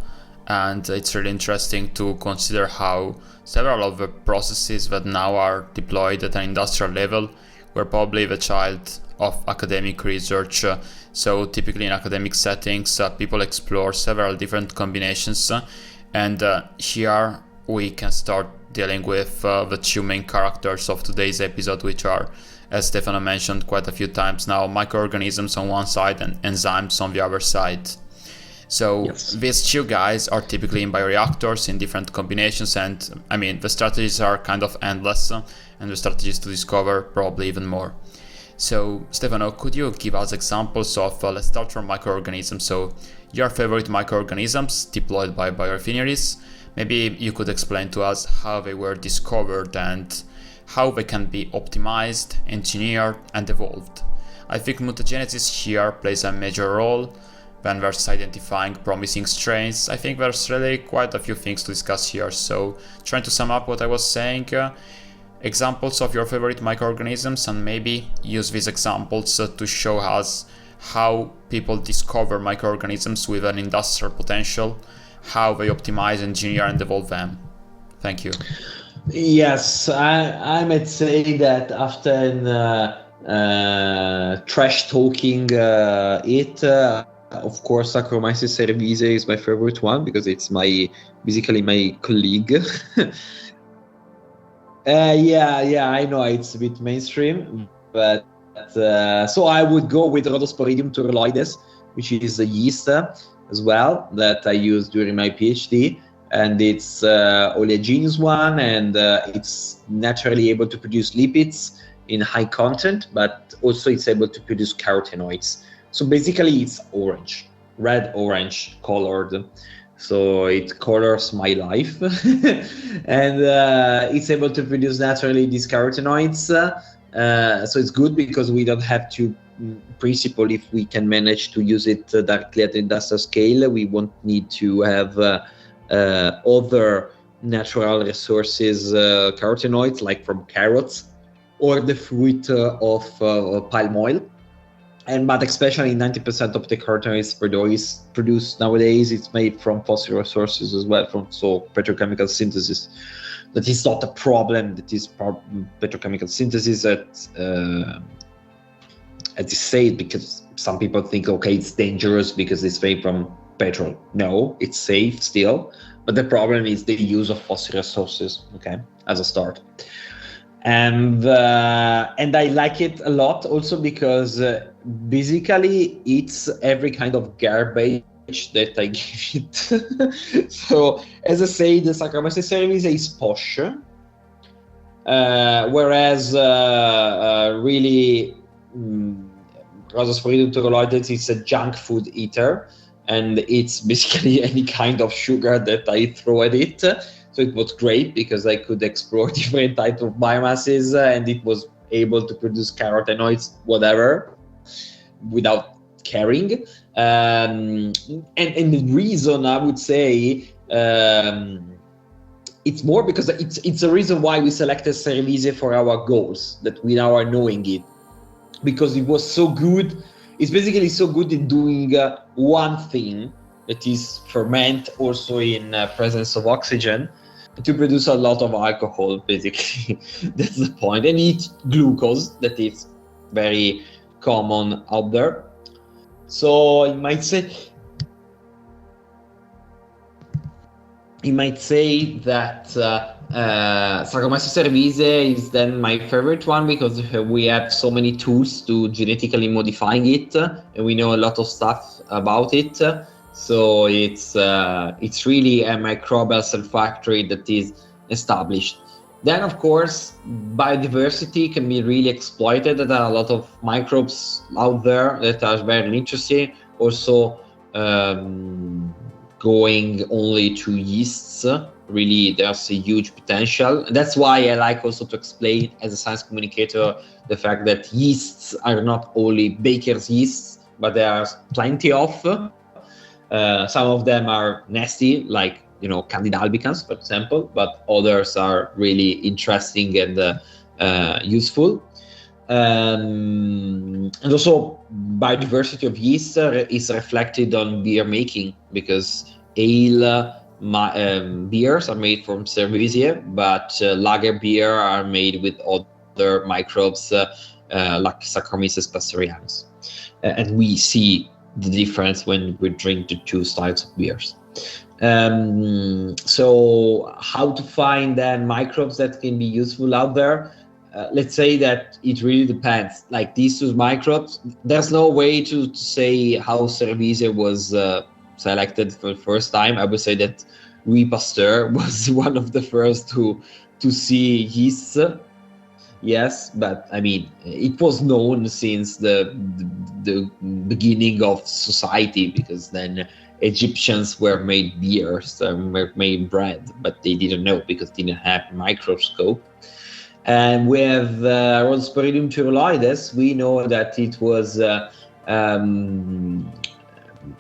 and it's really interesting to consider how several of the processes that now are deployed at an industrial level were probably the child of academic research. So typically in academic settings, people explore several different combinations, and here we can start dealing with the 2 main characters of today's episode, which are, as Stefano mentioned quite a few times now, microorganisms on one side and enzymes on the other side. So yes, these 2 guys are typically in bioreactors in different combinations, and I mean, the strategies are kind of endless, and the strategies to discover probably even more. So Stefano, could you give us examples of, let's start from microorganisms, so your favorite microorganisms deployed by biorefineries. Maybe you could explain to us how they were discovered and how they can be optimized, engineered, and evolved. I think mutagenesis here plays a major role when there's identifying promising strains. I think there's really quite a few things to discuss here. So trying to sum up what I was saying, examples of your favorite microorganisms, and maybe use these examples to show us how people discover microorganisms with an industrial potential, how they optimize, engineer, and evolve them. Thank you. Yes, I might say that after trash talking of course, Saccharomyces cerevisiae is my favorite one because it's basically my colleague. Yeah, I know it's a bit mainstream, but so I would go with Rhodosporidium turulloides, which is a yeast as well that I used during my PhD, and it's oleaginous one, and it's naturally able to produce lipids in high content, but also it's able to produce carotenoids, So basically it's orange, red-orange colored. So it colors my life. And it's able to produce naturally these carotenoids. So it's good because we don't have to, in principle, if we can manage to use it directly at the industrial scale, we won't need to have other natural resources, carotenoids, like from carrots or the fruit of palm oil. But especially 90% of the carotenoids produced nowadays, it's made from fossil resources as well, from petrochemical synthesis. That is not a problem. That is petrochemical synthesis at this stage, because some people think, okay, it's dangerous because it's made from petrol. No, it's safe still, but the problem is the use of fossil resources. Okay, as a start. And I like it a lot also because basically it's every kind of garbage that I give it. So as I say, the Saccharomyces cerevisiae is posh, whereas really Rhozosporidium turuloides is a junk food eater, and it's basically any kind of sugar that I throw at it. So it was great because I could explore different types of biomasses, and it was able to produce carotenoids, whatever, without caring. And the reason I would say it's more because it's a reason why we selected Cerevisiae for our goals, that we now are knowing it, because it was so good. It's basically so good in doing one thing, that is ferment also in presence of oxygen, to produce a lot of alcohol, basically. That's the point. And eat glucose, that is very common out there. So you might say that Saccharomyces cerevisiae is then my favorite one, because we have so many tools to genetically modifying it, and we know a lot of stuff about it. So it's really a microbial cell factory that is established. Then, of course, biodiversity can be really exploited. There are a lot of microbes out there that are very interesting. Also, going only to yeasts, really there's a huge potential. That's why I like also to explain as a science communicator the fact that yeasts are not only baker's yeasts, but there are plenty of. Some of them are nasty, like Candida albicans, for example, but others are really interesting and useful. And also biodiversity of yeast is reflected on beer making, because ale beers are made from Cerevisiae, but lager beer are made with other microbes like Saccharomyces pastorianus. And we see the difference when we drink the two styles of beers. So how to find then microbes that can be useful out there? Let's say that it really depends. Like these two microbes, there's no way to say how Cerevisiae was selected for the first time. I would say that Louis Pasteur was one of the first to see yeasts. Yes, but I mean, it was known since the beginning of society, because then Egyptians were made beers, were made bread, but they didn't know because they didn't have a microscope. And with Rhozosporidium turuloides, we know that it was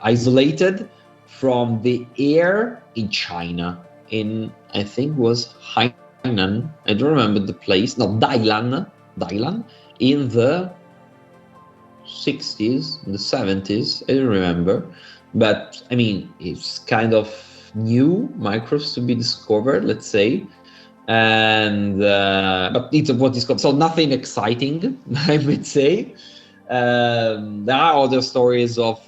isolated from the air in China, in I think was Hainan, I don't remember the place, no, Dailan, in the 60s, the 70s, I don't remember. But I mean, it's kind of new microbes to be discovered, let's say. And but it's what is called, so nothing exciting, I would say. There are other stories of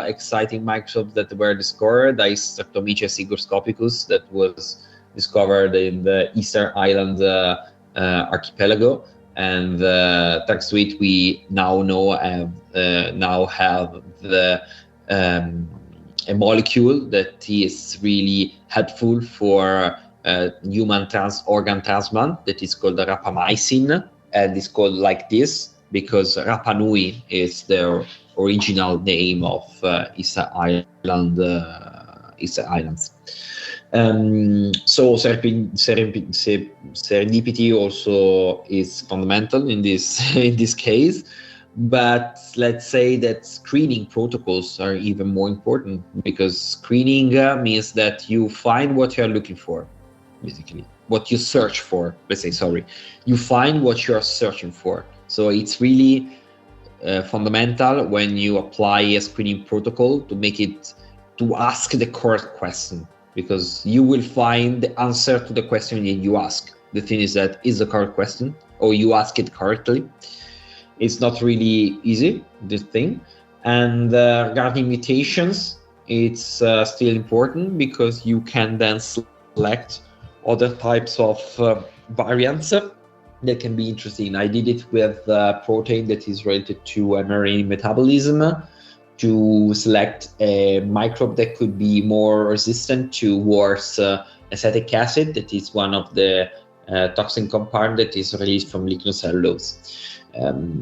exciting microbes that were discovered. There is Streptomyces hygroscopicus that was discovered in the Eastern Island archipelago, and thanks to it, we now have a molecule that is really helpful for human organ transplant, that is called rapamycin, and it's called like this. because Rapa Nui is their original name of Easter Islands. So serendipity also is fundamental in this in this case. But let's say that screening protocols are even more important, because screening means that you find what you're looking for, basically what you search for. You find what you're searching for. So it's really fundamental when you apply a screening protocol to ask the correct question, because you will find the answer to the question that you ask. The thing is that is the correct question, or you ask it correctly. It's not really easy, this thing. And regarding mutations, it's still important, because you can then select other types of variants that can be interesting. I did it with protein that is related to mRNA metabolism, to select a microbe that could be more resistant towards acetic acid, that is one of the toxin compound that is released from lignocellulose.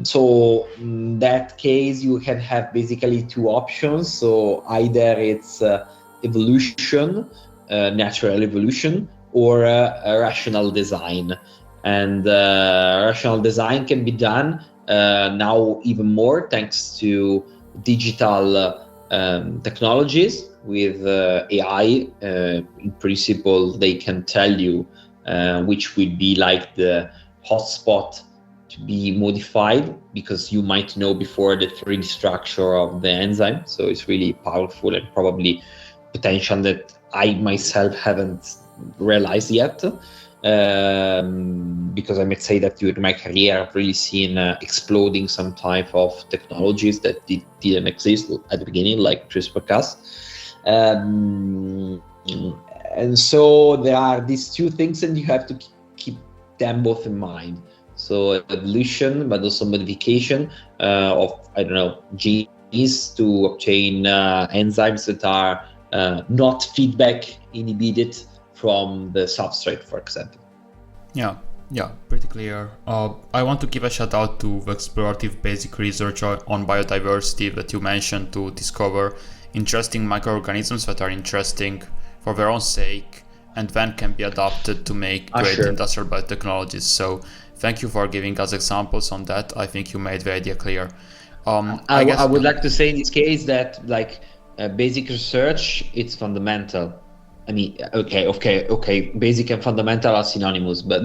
So in that case, you can have basically two options. So either it's evolution, natural evolution, or a rational design. And rational design can be done now even more thanks to digital technologies with AI. In principle, they can tell you which would be like the hotspot to be modified, because you might know before the 3D structure of the enzyme. So it's really powerful and probably potential that I myself haven't realized yet. Because I might say that during my career, I've really seen exploding some type of technologies that didn't exist at the beginning, like CRISPR-Cas. And so there are these two things, and you have to keep them both in mind. So evolution, but also modification of, genes to obtain enzymes that are not feedback inhibited from the substrate, for example. Yeah, pretty clear. I want to give a shout out to the explorative basic research on biodiversity that you mentioned, to discover interesting microorganisms that are interesting for their own sake and then can be adapted to make great industrial biotechnologies. So thank you for giving us examples on that. I think you made the idea clear. I would like to say in this case that basic research, it's fundamental. I mean, okay. Basic and fundamental are synonymous, but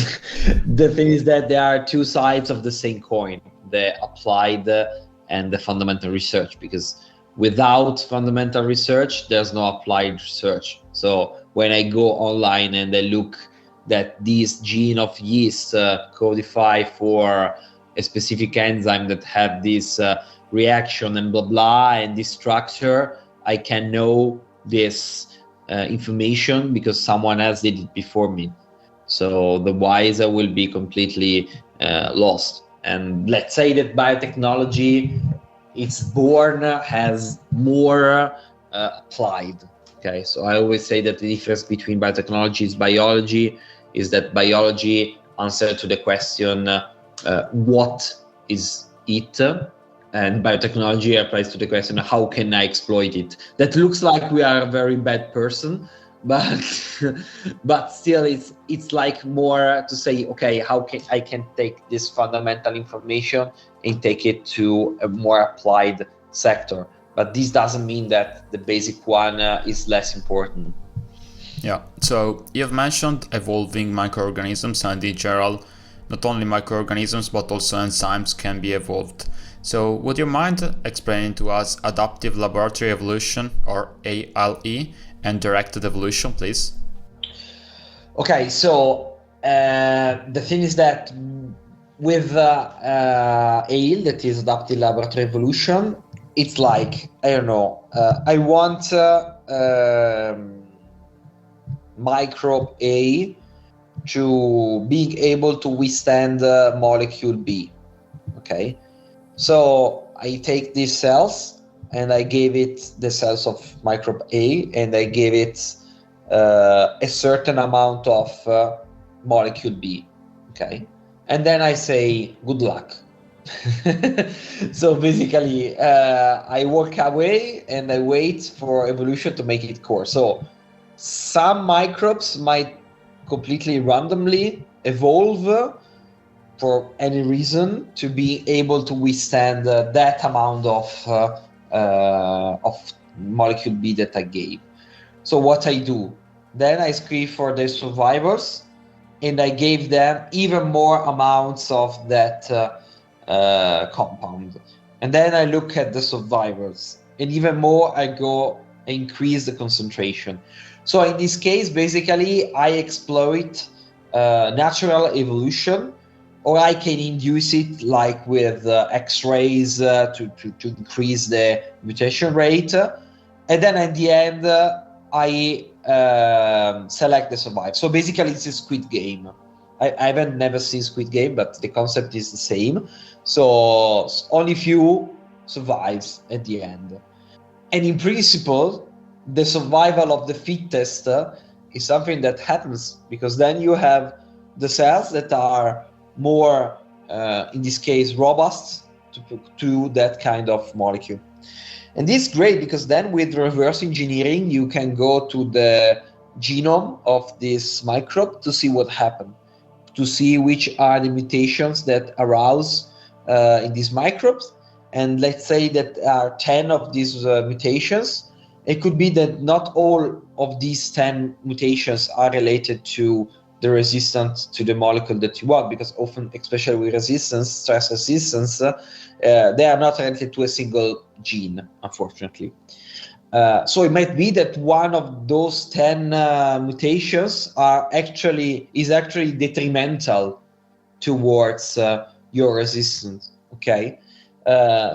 the thing is that there are two sides of the same coin: the applied and the fundamental research. Because without fundamental research, there's no applied research. So when I go online and I look that this gene of yeast codify for a specific enzyme that have this reaction and blah blah and this structure, I can know this information because someone else did it before me. So the whys will be completely lost. And let's say that biotechnology, it's born has more applied. Okay, so I always say that the difference between biotechnology is biology is that biology answers to the question what is it, and biotechnology applies to the question how can I exploit it. That looks like we are a very bad person, but still it's like more to say, okay, how can I take this fundamental information and take it to a more applied sector. But this doesn't mean that the basic one is less important. Yeah, so you've mentioned evolving microorganisms, and in general, not only microorganisms but also enzymes can be evolved. So would you mind explaining to us adaptive laboratory evolution, or ALE, and directed evolution, please? Okay, so the thing is that with ALE, that is adaptive laboratory evolution, it's like, I want microbe A to being able to withstand molecule B. Okay, so I take these cells and I gave it the cells of microbe A, and I gave it a certain amount of molecule B. Okay, and then I say good luck. So basically, I walk away and I wait for evolution to make it core. So some microbes might completely randomly evolve for any reason to be able to withstand that amount of molecule B that I gave. So what I do, then I screen for the survivors, and I gave them even more amounts of that compound. And then I look at the survivors, and even more I go increase the concentration. So in this case, basically, I exploit natural evolution, or I can induce it like with X-rays to increase the mutation rate. And then at the end, I select the survive. So basically, it's a Squid Game. I haven't never seen Squid Game, but the concept is the same. So only few survives at the end. And in principle, the survival of the fittest is something that happens, because then you have the cells that are more, in this case, robust to that kind of molecule. And this is great because then with reverse engineering, you can go to the genome of this microbe to see what happened, to see which are the mutations that arouse in these microbes. And let's say that there are 10 of these mutations. It could be that not all of these 10 mutations are related to the resistance to the molecule that you want, because often, especially with resistance, stress resistance, they are not related to a single gene, unfortunately. So it might be that one of those 10 mutations is actually detrimental towards your resistance. Okay.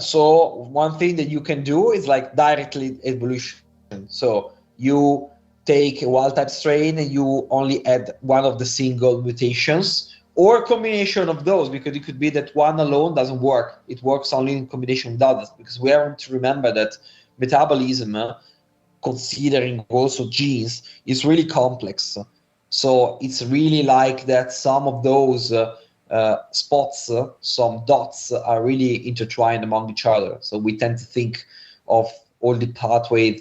So one thing that you can do is like directly evolution. So you take a wild type strain and you only add one of the single mutations, or a combination of those, because it could be that one alone doesn't work. It works only in combination with others, because we have to remember that metabolism, considering also genes, is really complex. So it's really like that some of those spots, some dots are really intertwined among each other. So we tend to think of all the pathways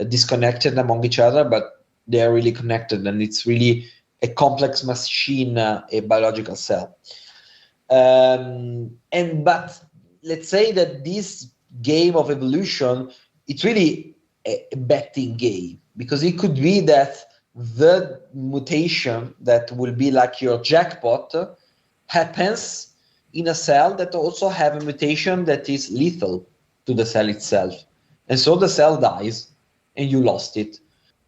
disconnected among each other, but they are really connected, and it's really a complex machine, a biological cell. But let's say that this game of evolution, it's really a betting game, because it could be that the mutation that will be like your jackpot happens in a cell that also have a mutation that is lethal to the cell itself. And so the cell dies and you lost it.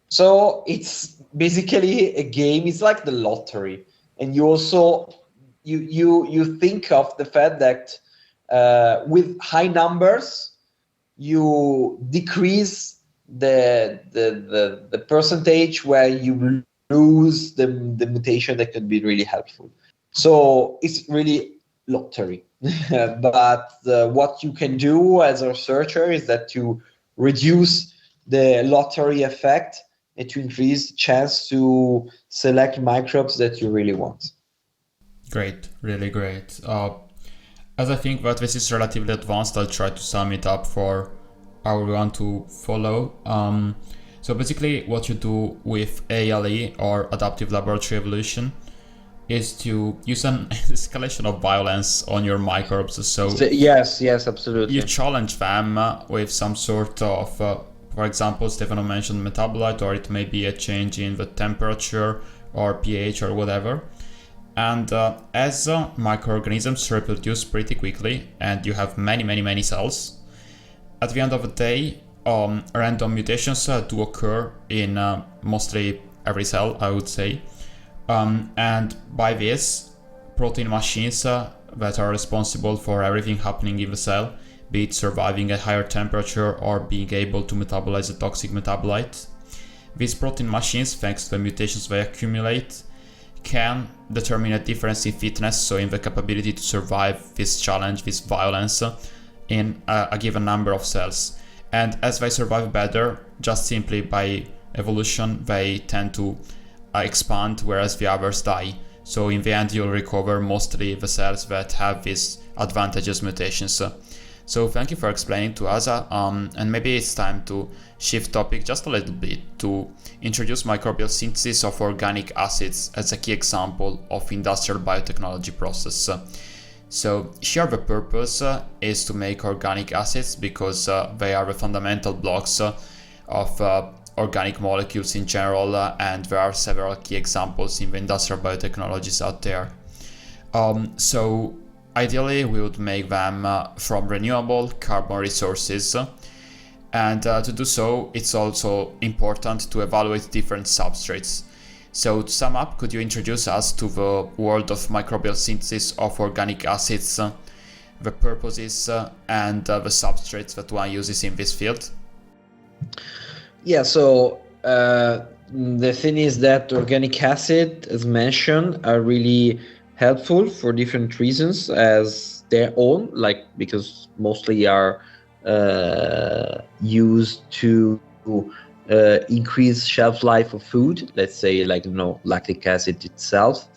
So it's basically a game. It's like the lottery. And you also, you think of the fact that with high numbers, you decrease the percentage where you lose the mutation that could be really helpful. So it's really lottery. But what you can do as a researcher is that you reduce the lottery effect and to increase the chance to select microbes that you really want. Great, really great. As I think that this is relatively advanced, I'll try to sum it up for everyone to follow. So basically what you do with ALE, or adaptive laboratory evolution, is to use an escalation of violence on your microbes. So yes, absolutely. You challenge them with some sort of, for example, Stefano mentioned metabolite, or it may be a change in the temperature or pH or whatever. And as microorganisms reproduce pretty quickly, and you have many cells, at the end of the day, random mutations do occur in mostly every cell, I would say. And by this, protein machines that are responsible for everything happening in the cell, be it surviving at higher temperature or being able to metabolize a toxic metabolite, these protein machines, thanks to the mutations they accumulate, can determine a difference in fitness, so in the capability to survive this challenge, this violence, in a given number of cells. And as they survive better, just simply by evolution, they tend to expand, whereas the others die. So in the end, you'll recover mostly the cells that have these advantageous mutations. So thank you for explaining to us, and maybe it's time to shift topic just a little bit to introduce microbial synthesis of organic acids as a key example of industrial biotechnology process. So here the purpose is to make organic acids because they are the fundamental blocks of organic molecules in general, and there are several key examples in the industrial biotechnologies out there. So ideally we would make them from renewable carbon resources, and to do so it's also important to evaluate different substrates. So to sum up, could you introduce us to the world of microbial synthesis of organic acids, the purposes and the substrates that one uses in this field? Yeah, so the thing is that organic acid, as mentioned, are really helpful for different reasons as their own, like because mostly are used to increase shelf life of food. Let's say, like, lactic acid itself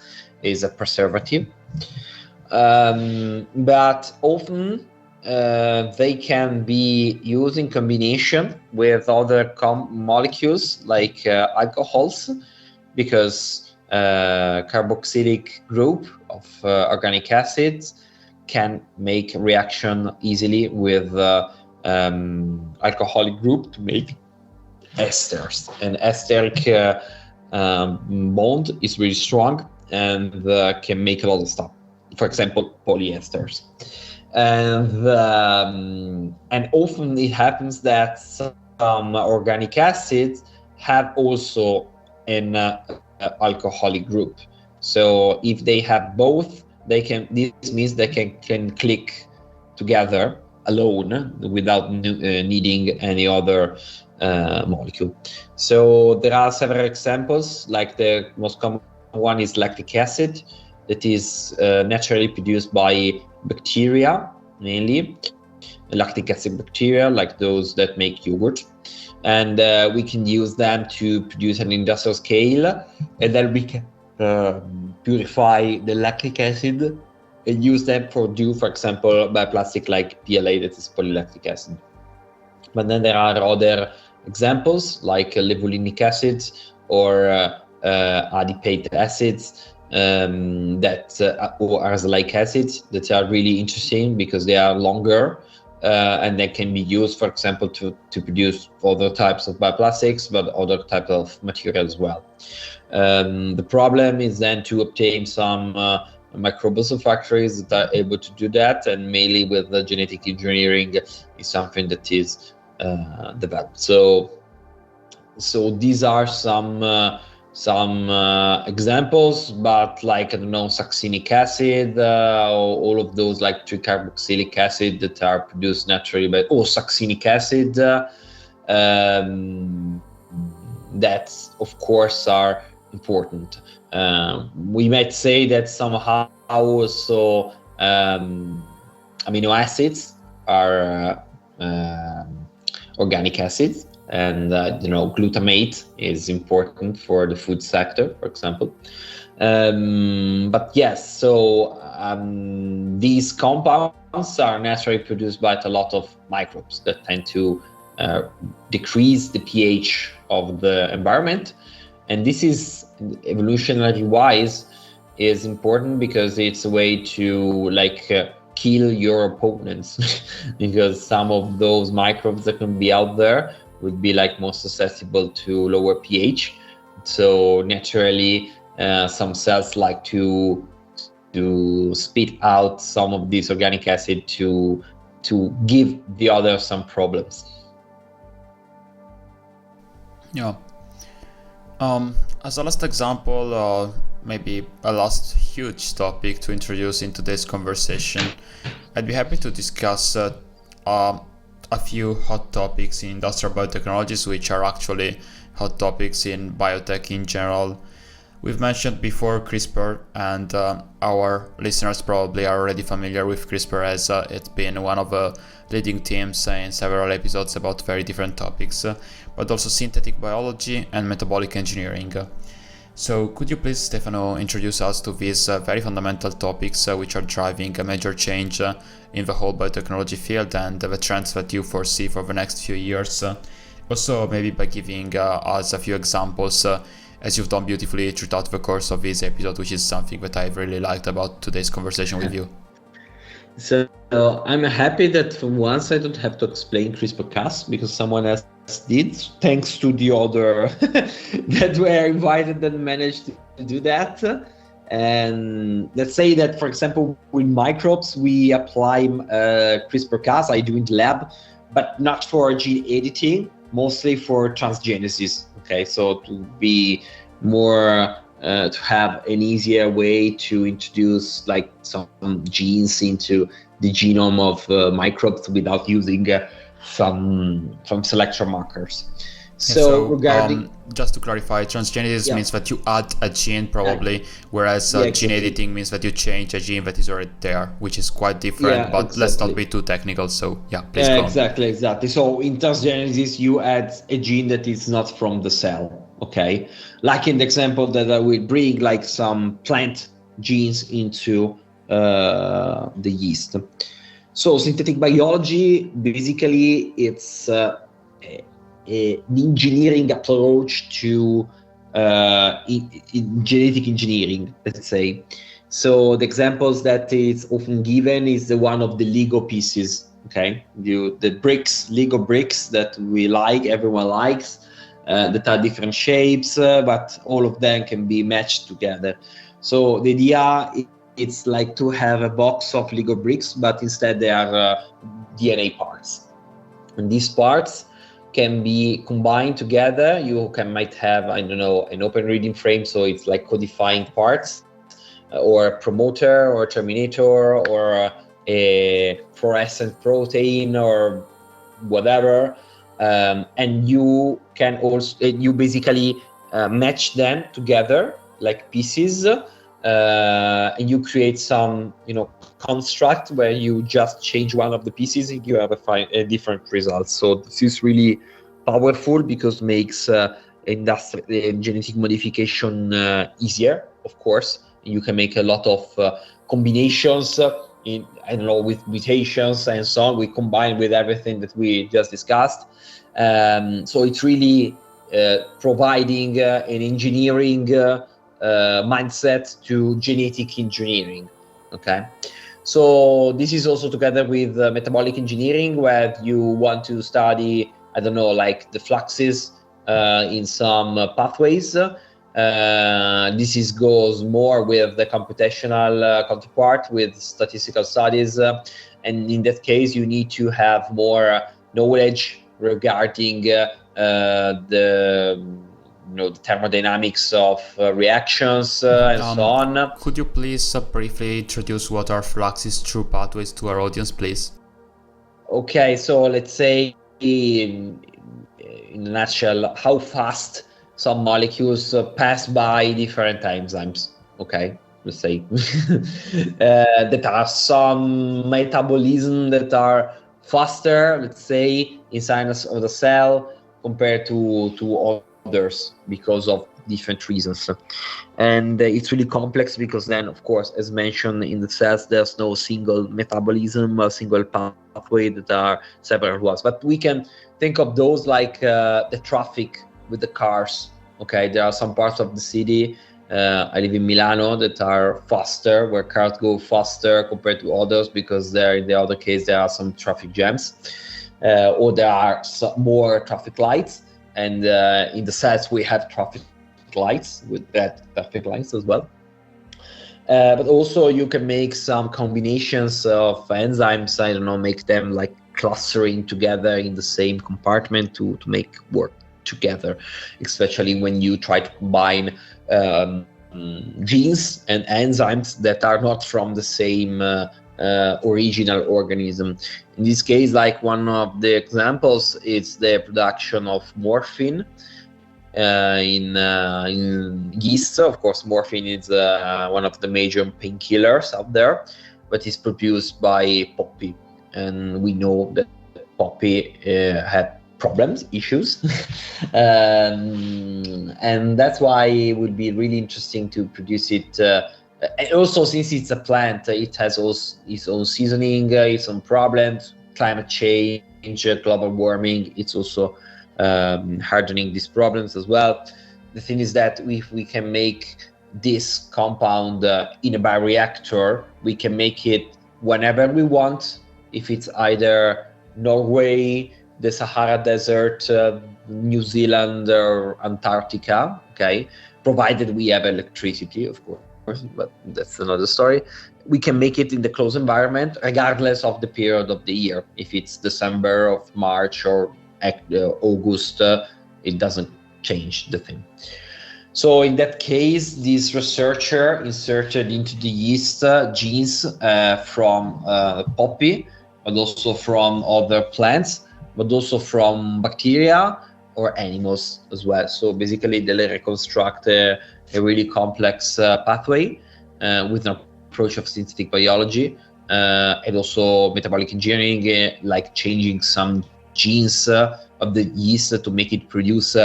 is a preservative, but often they can be used in combination with other molecules like alcohols, because carboxylic group of organic acids can make reaction easily with alcoholic group to make esters. And esteric bond is really strong and can make a lot of stuff. For example, polyesters. And often it happens that some organic acids have also an alcoholic group. So if they have both, this means they can click together alone without needing any other molecule. So there are several examples, like the most common one is lactic acid, that is naturally produced by bacteria, mainly lactic acid bacteria, like those that make yogurt, and we can use them to produce an industrial scale, and then we can purify the lactic acid and use them for example, bioplastic like PLA, that is polylactic acid. But then there are other examples like levulinic acid or adipate acids, or azelaic acids, that are really interesting because they are longer and they can be used, for example, to produce other types of bioplastics, but other types of material as well. The problem is then to obtain some microbial factories that are able to do that, and mainly with the genetic engineering is something that is developed. So these are some examples, but like, I don't know, succinic acid, all of those, like tricarboxylic acid that are produced naturally by, succinic acid, that of course are important. We might say that somehow also amino acids are organic acids, and glutamate is important for the food sector, for example. But yes, so these compounds are naturally produced by a lot of microbes that tend to decrease the pH of the environment, and this is, evolutionary wise, is important because it's a way to kill your opponents because some of those microbes that can be out there would be more susceptible to lower pH. So naturally, some cells like to spit out some of this organic acid to give the other some problems. Yeah. As a last example, maybe a last huge topic to introduce in today's conversation, I'd be happy to discuss a few hot topics in industrial biotechnologies, which are actually hot topics in biotech in general. We've mentioned before CRISPR, and our listeners probably are already familiar with CRISPR, as it's been one of the leading teams in several episodes about very different topics, but also synthetic biology and metabolic engineering. So could you please, Stefano, introduce us to these very fundamental topics which are driving a major change in the whole biotechnology field and the trends that you foresee for the next few years? Also, maybe by giving us a few examples, as you've done beautifully throughout the course of this episode, which is something that I've really liked about today's conversation with you. So I'm happy that for once I don't have to explain CRISPR-Cas because someone else did, thanks to the other that were invited and managed to do that. And let's say that, for example, with microbes, we apply CRISPR-Cas, I do in the lab, but not for gene editing, mostly for transgenesis. Okay, so to be more to have an easier way to introduce like some genes into the genome of microbes without using some selection markers. So regarding just to clarify, transgenesis means that you add a gene probably, whereas gene editing means that you change a gene that is already there, which is quite different, but let's not be too technical. So please go on. Exactly. So in transgenesis, you add a gene that is not from the cell. Okay, like in the example that I will bring, like some plant genes into the yeast. So synthetic biology, basically, it's the engineering approach to genetic engineering, let's say. So the examples that is often given is the one of the Lego pieces. Okay, the bricks, Lego bricks that we like, everyone likes. That are different shapes, but all of them can be matched together. So the idea it's like to have a box of Lego bricks, but instead they are DNA parts. And these parts can be combined together. You might have, I don't know, an open reading frame, so it's like codifying parts, or a promoter or a terminator or a fluorescent protein or whatever. And you can also you basically match them together like pieces, and you create some construct where you just change one of the pieces and you have a different result. So this is really powerful because makes genetic modification easier. Of course, you can make a lot of combinations with mutations and so on. We combine with everything that we just discussed. So it's really providing an engineering mindset to genetic engineering. Okay, so this is also together with metabolic engineering, where you want to study, I don't know, like the fluxes in some pathways. This goes more with the computational counterpart with statistical studies, and in that case you need to have more knowledge regarding the thermodynamics of reactions and so on. Could you please briefly introduce what are fluxes through pathways to our audience, please? Okay, so let's say in a nutshell, how fast some molecules pass by different enzymes. Okay, let's say that are some metabolism that are faster, let's say, inside of the cell compared to others because of different reasons. And it's really complex because then, of course, as mentioned, in the cells there's no single metabolism, a single pathway, that are several ones. But we can think of those like the traffic with the cars. Okay, there are some parts of the city, I live in Milano, that are faster, where cars go faster compared to others because there, in the other case, there are some traffic jams, or there are more traffic lights. And in the cells we have traffic lights with that traffic lights as well. But also you can make some combinations of enzymes, I don't know, make them like clustering together in the same compartment to make work together, especially when you try to combine genes and enzymes that are not from the same original organism. In this case, like one of the examples is the production of morphine in yeast. Of course, morphine is one of the major painkillers out there, but it's produced by poppy, and we know that poppy had problems, issues. And that's why it would be really interesting to produce it. And also, since it's a plant, it has also its own seasoning, its own problems, climate change, global warming. It's also hardening these problems as well. The thing is that if we can make this compound in a bioreactor, we can make it whenever we want. If it's either Norway, the Sahara Desert, New Zealand, or Antarctica, okay, provided we have electricity, of course, but that's another story. We can make it in the closed environment, regardless of the period of the year. If it's December, or March, or August, it doesn't change the thing. So in that case, this researcher inserted into the yeast genes from poppy, but also from other plants, but also from bacteria or animals as well. So basically, they reconstruct a really complex pathway with an approach of synthetic biology and also metabolic engineering, like changing some genes of the yeast to make it produce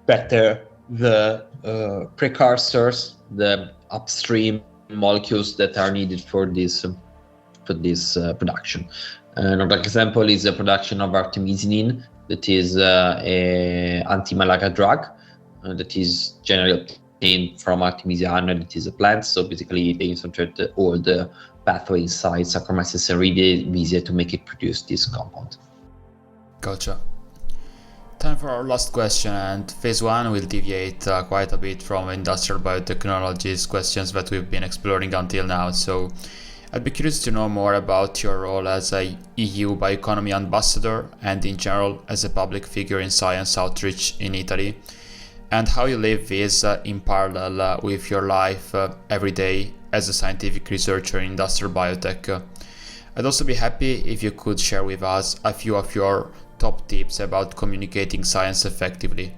better the precursors, the upstream molecules that are needed for this production. Another example is the production of artemisinin, that is an anti-malaria drug that is generally obtained from Artemisiana, that is a plant. So basically, they inserted all the pathway inside Saccharomyces cerevisiae to make it produce this compound. Gotcha. Time for our last question, and phase one will deviate quite a bit from industrial biotechnologies questions that we've been exploring until now. So I'd be curious to know more about your role as a EU bioeconomy ambassador and in general as a public figure in science outreach in Italy, and how you live this in parallel with your life every day as a scientific researcher in industrial biotech. I'd also be happy if you could share with us a few of your top tips about communicating science effectively.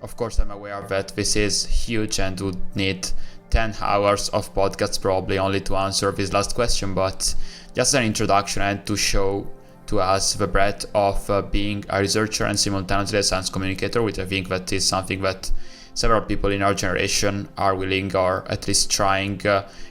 Of course, I'm aware that this is huge and would need 10 hours of podcasts probably only to answer this last question, but just an introduction and to show to us the breadth of being a researcher and simultaneously a science communicator, which I think that is something that several people in our generation are willing, or at least trying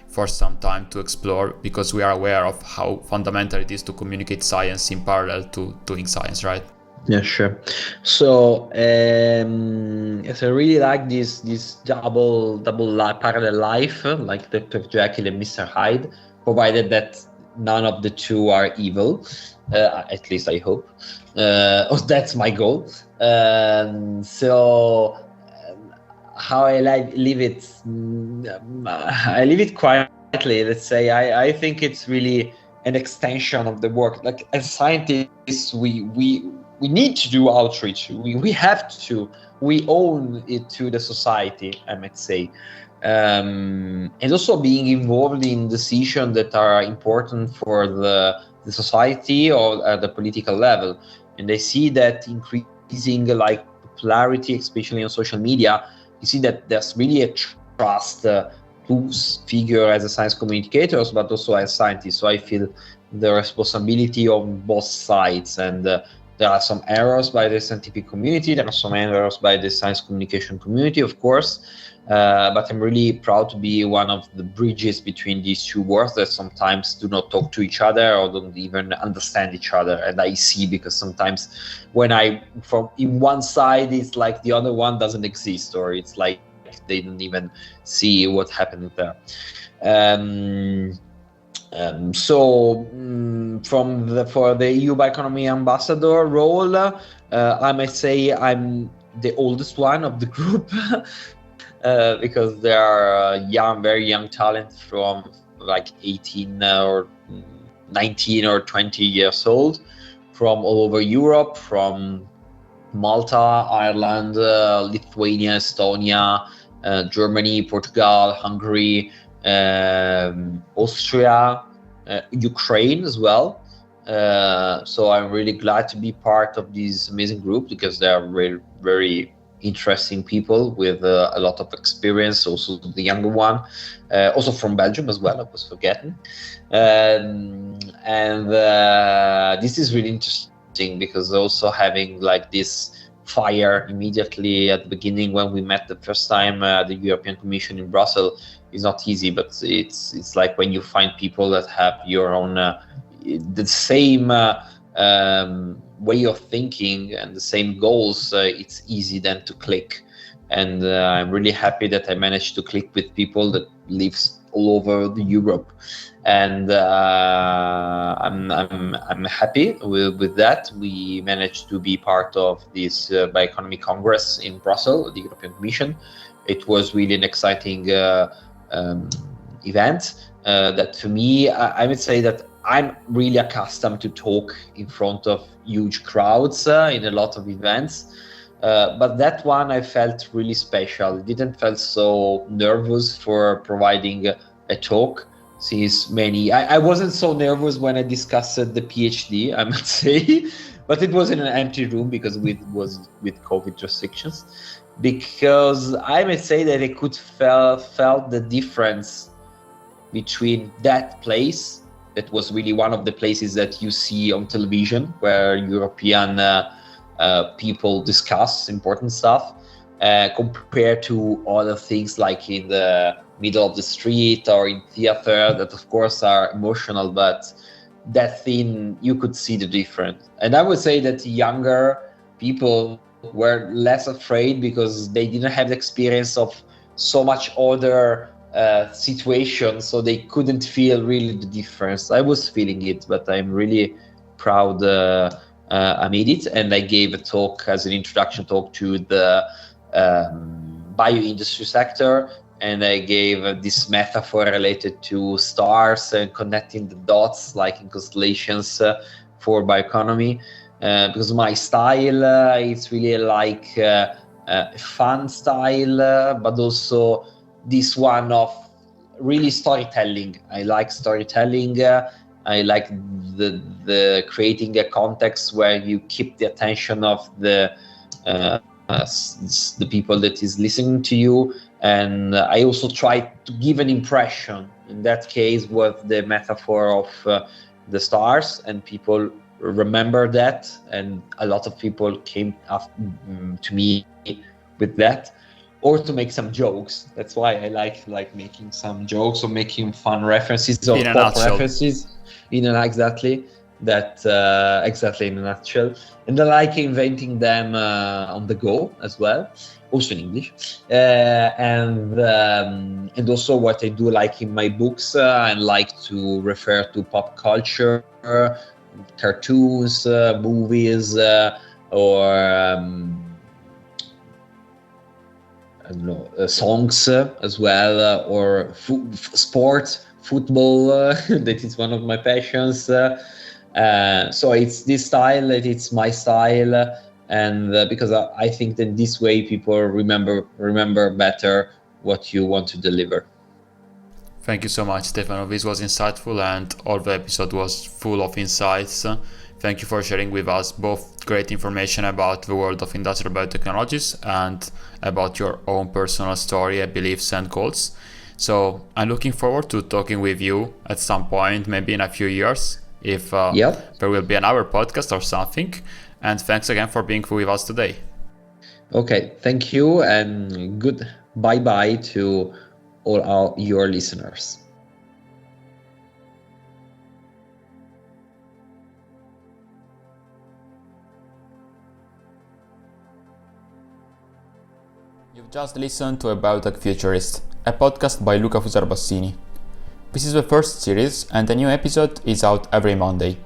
for some time, to explore, because we are aware of how fundamental it is to communicate science in parallel to doing science, right? Yeah, sure. So yes, I really like this double parallel life, like Dr. Jekyll and Mr. Hyde, provided that none of the two are evil. At least I hope. That's my goal. So how I live it, I live it quietly. Let's say I think it's really an extension of the work. Like as scientists, we need to do outreach. We have to. We own it to the society, I might say, and also being involved in decisions that are important for the society or at the political level. And I see that increasing like popularity, especially on social media. You see that there's really a trust who's figure as a science communicators, but also as scientists. So I feel the responsibility on both sides, and there are some errors by the scientific community, there are some errors by the science communication community, of course, but I'm really proud to be one of the bridges between these two worlds that sometimes do not talk to each other or don't even understand each other. And I see, because sometimes when from in one side, it's like the other one doesn't exist, or it's like they don't even see what happened there. For the EU bioeconomy ambassador role, I might say I'm the oldest one of the group because there are very young talents from like 18 or 19 or 20 years old from all over Europe, from Malta, Ireland, Lithuania, Estonia, Germany, Portugal, Hungary, Austria, Ukraine as well. So I'm really glad to be part of this amazing group, because they are very, very interesting people with a lot of experience. Also the younger one, also from Belgium as well, I was forgetting. And this is really interesting because also having like this fire immediately at the beginning when we met the first time the European Commission in Brussels is not easy, but it's like when you find people that have your own the same way of thinking and the same goals, it's easy then to click. And I'm really happy that I managed to click with people that lives all over the Europe, and I'm happy with that. We managed to be part of this Bioeconomy Congress in Brussels, the European Commission. It was really an exciting event that for me, I would say that I'm really accustomed to talk in front of huge crowds in a lot of events. But that one I felt really special. I didn't feel so nervous for providing a talk since I wasn't so nervous when I discussed the PhD, I must say, but it was in an empty room because it was with COVID restrictions. Because I must say that I could felt the difference between that place, that was really one of the places that you see on television where European people discuss important stuff, compared to other things like in the middle of the street or in theater that of course are emotional, but that thing you could see the difference. And I would say that younger people were less afraid because they didn't have the experience of so much other situations, so they couldn't feel really the difference. I was feeling it, but I'm really proud I made it, and I gave a talk as an introduction talk to the bioindustry sector, and I gave this metaphor related to stars and connecting the dots like in constellations for bioeconomy, because my style it's really like a fun style, but also this one of really storytelling. I like storytelling. I like the creating a context where you keep the attention of the people that is listening to you. And I also try to give an impression. In that case, with the metaphor of the stars, and people remember that, and a lot of people came up to me with that, or to make some jokes. That's why I like making some jokes or making fun references or pop references. Exactly in a nutshell. And I like inventing them on the go as well, also in English. And also what I do, like in my books, I like to refer to pop culture, cartoons, movies, or I don't know, songs as well, or sport. Football, that is one of my passions. So it's this style, it's my style, and because I think that this way people remember better what you want to deliver. Thank you so much, Stefano. This was insightful, and all the episode was full of insights. Thank you for sharing with us both great information about the world of industrial biotechnologies and about your own personal story, beliefs, and goals. So I'm looking forward to talking with you at some point, maybe in a few years, if there will be another podcast or something. And thanks again for being with us today. Okay, thank you, and good bye-bye to all your listeners. You've just listened to a Biotech Futurist, a podcast by Luca Fusar-Bassini. This is the first series, and a new episode is out every Monday.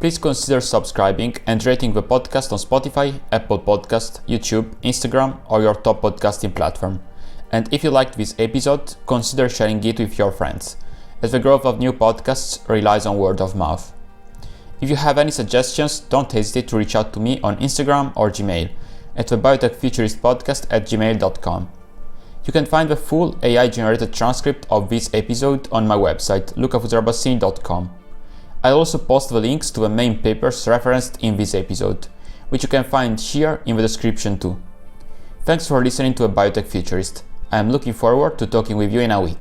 Please consider subscribing and rating the podcast on Spotify, Apple Podcast, YouTube, Instagram, or your top podcasting platform. And if you liked this episode, consider sharing it with your friends, as the growth of new podcasts relies on word of mouth. If you have any suggestions, don't hesitate to reach out to me on Instagram or Gmail at the biotechfuturistpodcast@gmail.com. You can find the full AI-generated transcript of this episode on my website, lucafusarbassini.com. I'll also post the links to the main papers referenced in this episode, which you can find here in the description too. Thanks for listening to a Biotech Futurist. I am looking forward to talking with you in a week.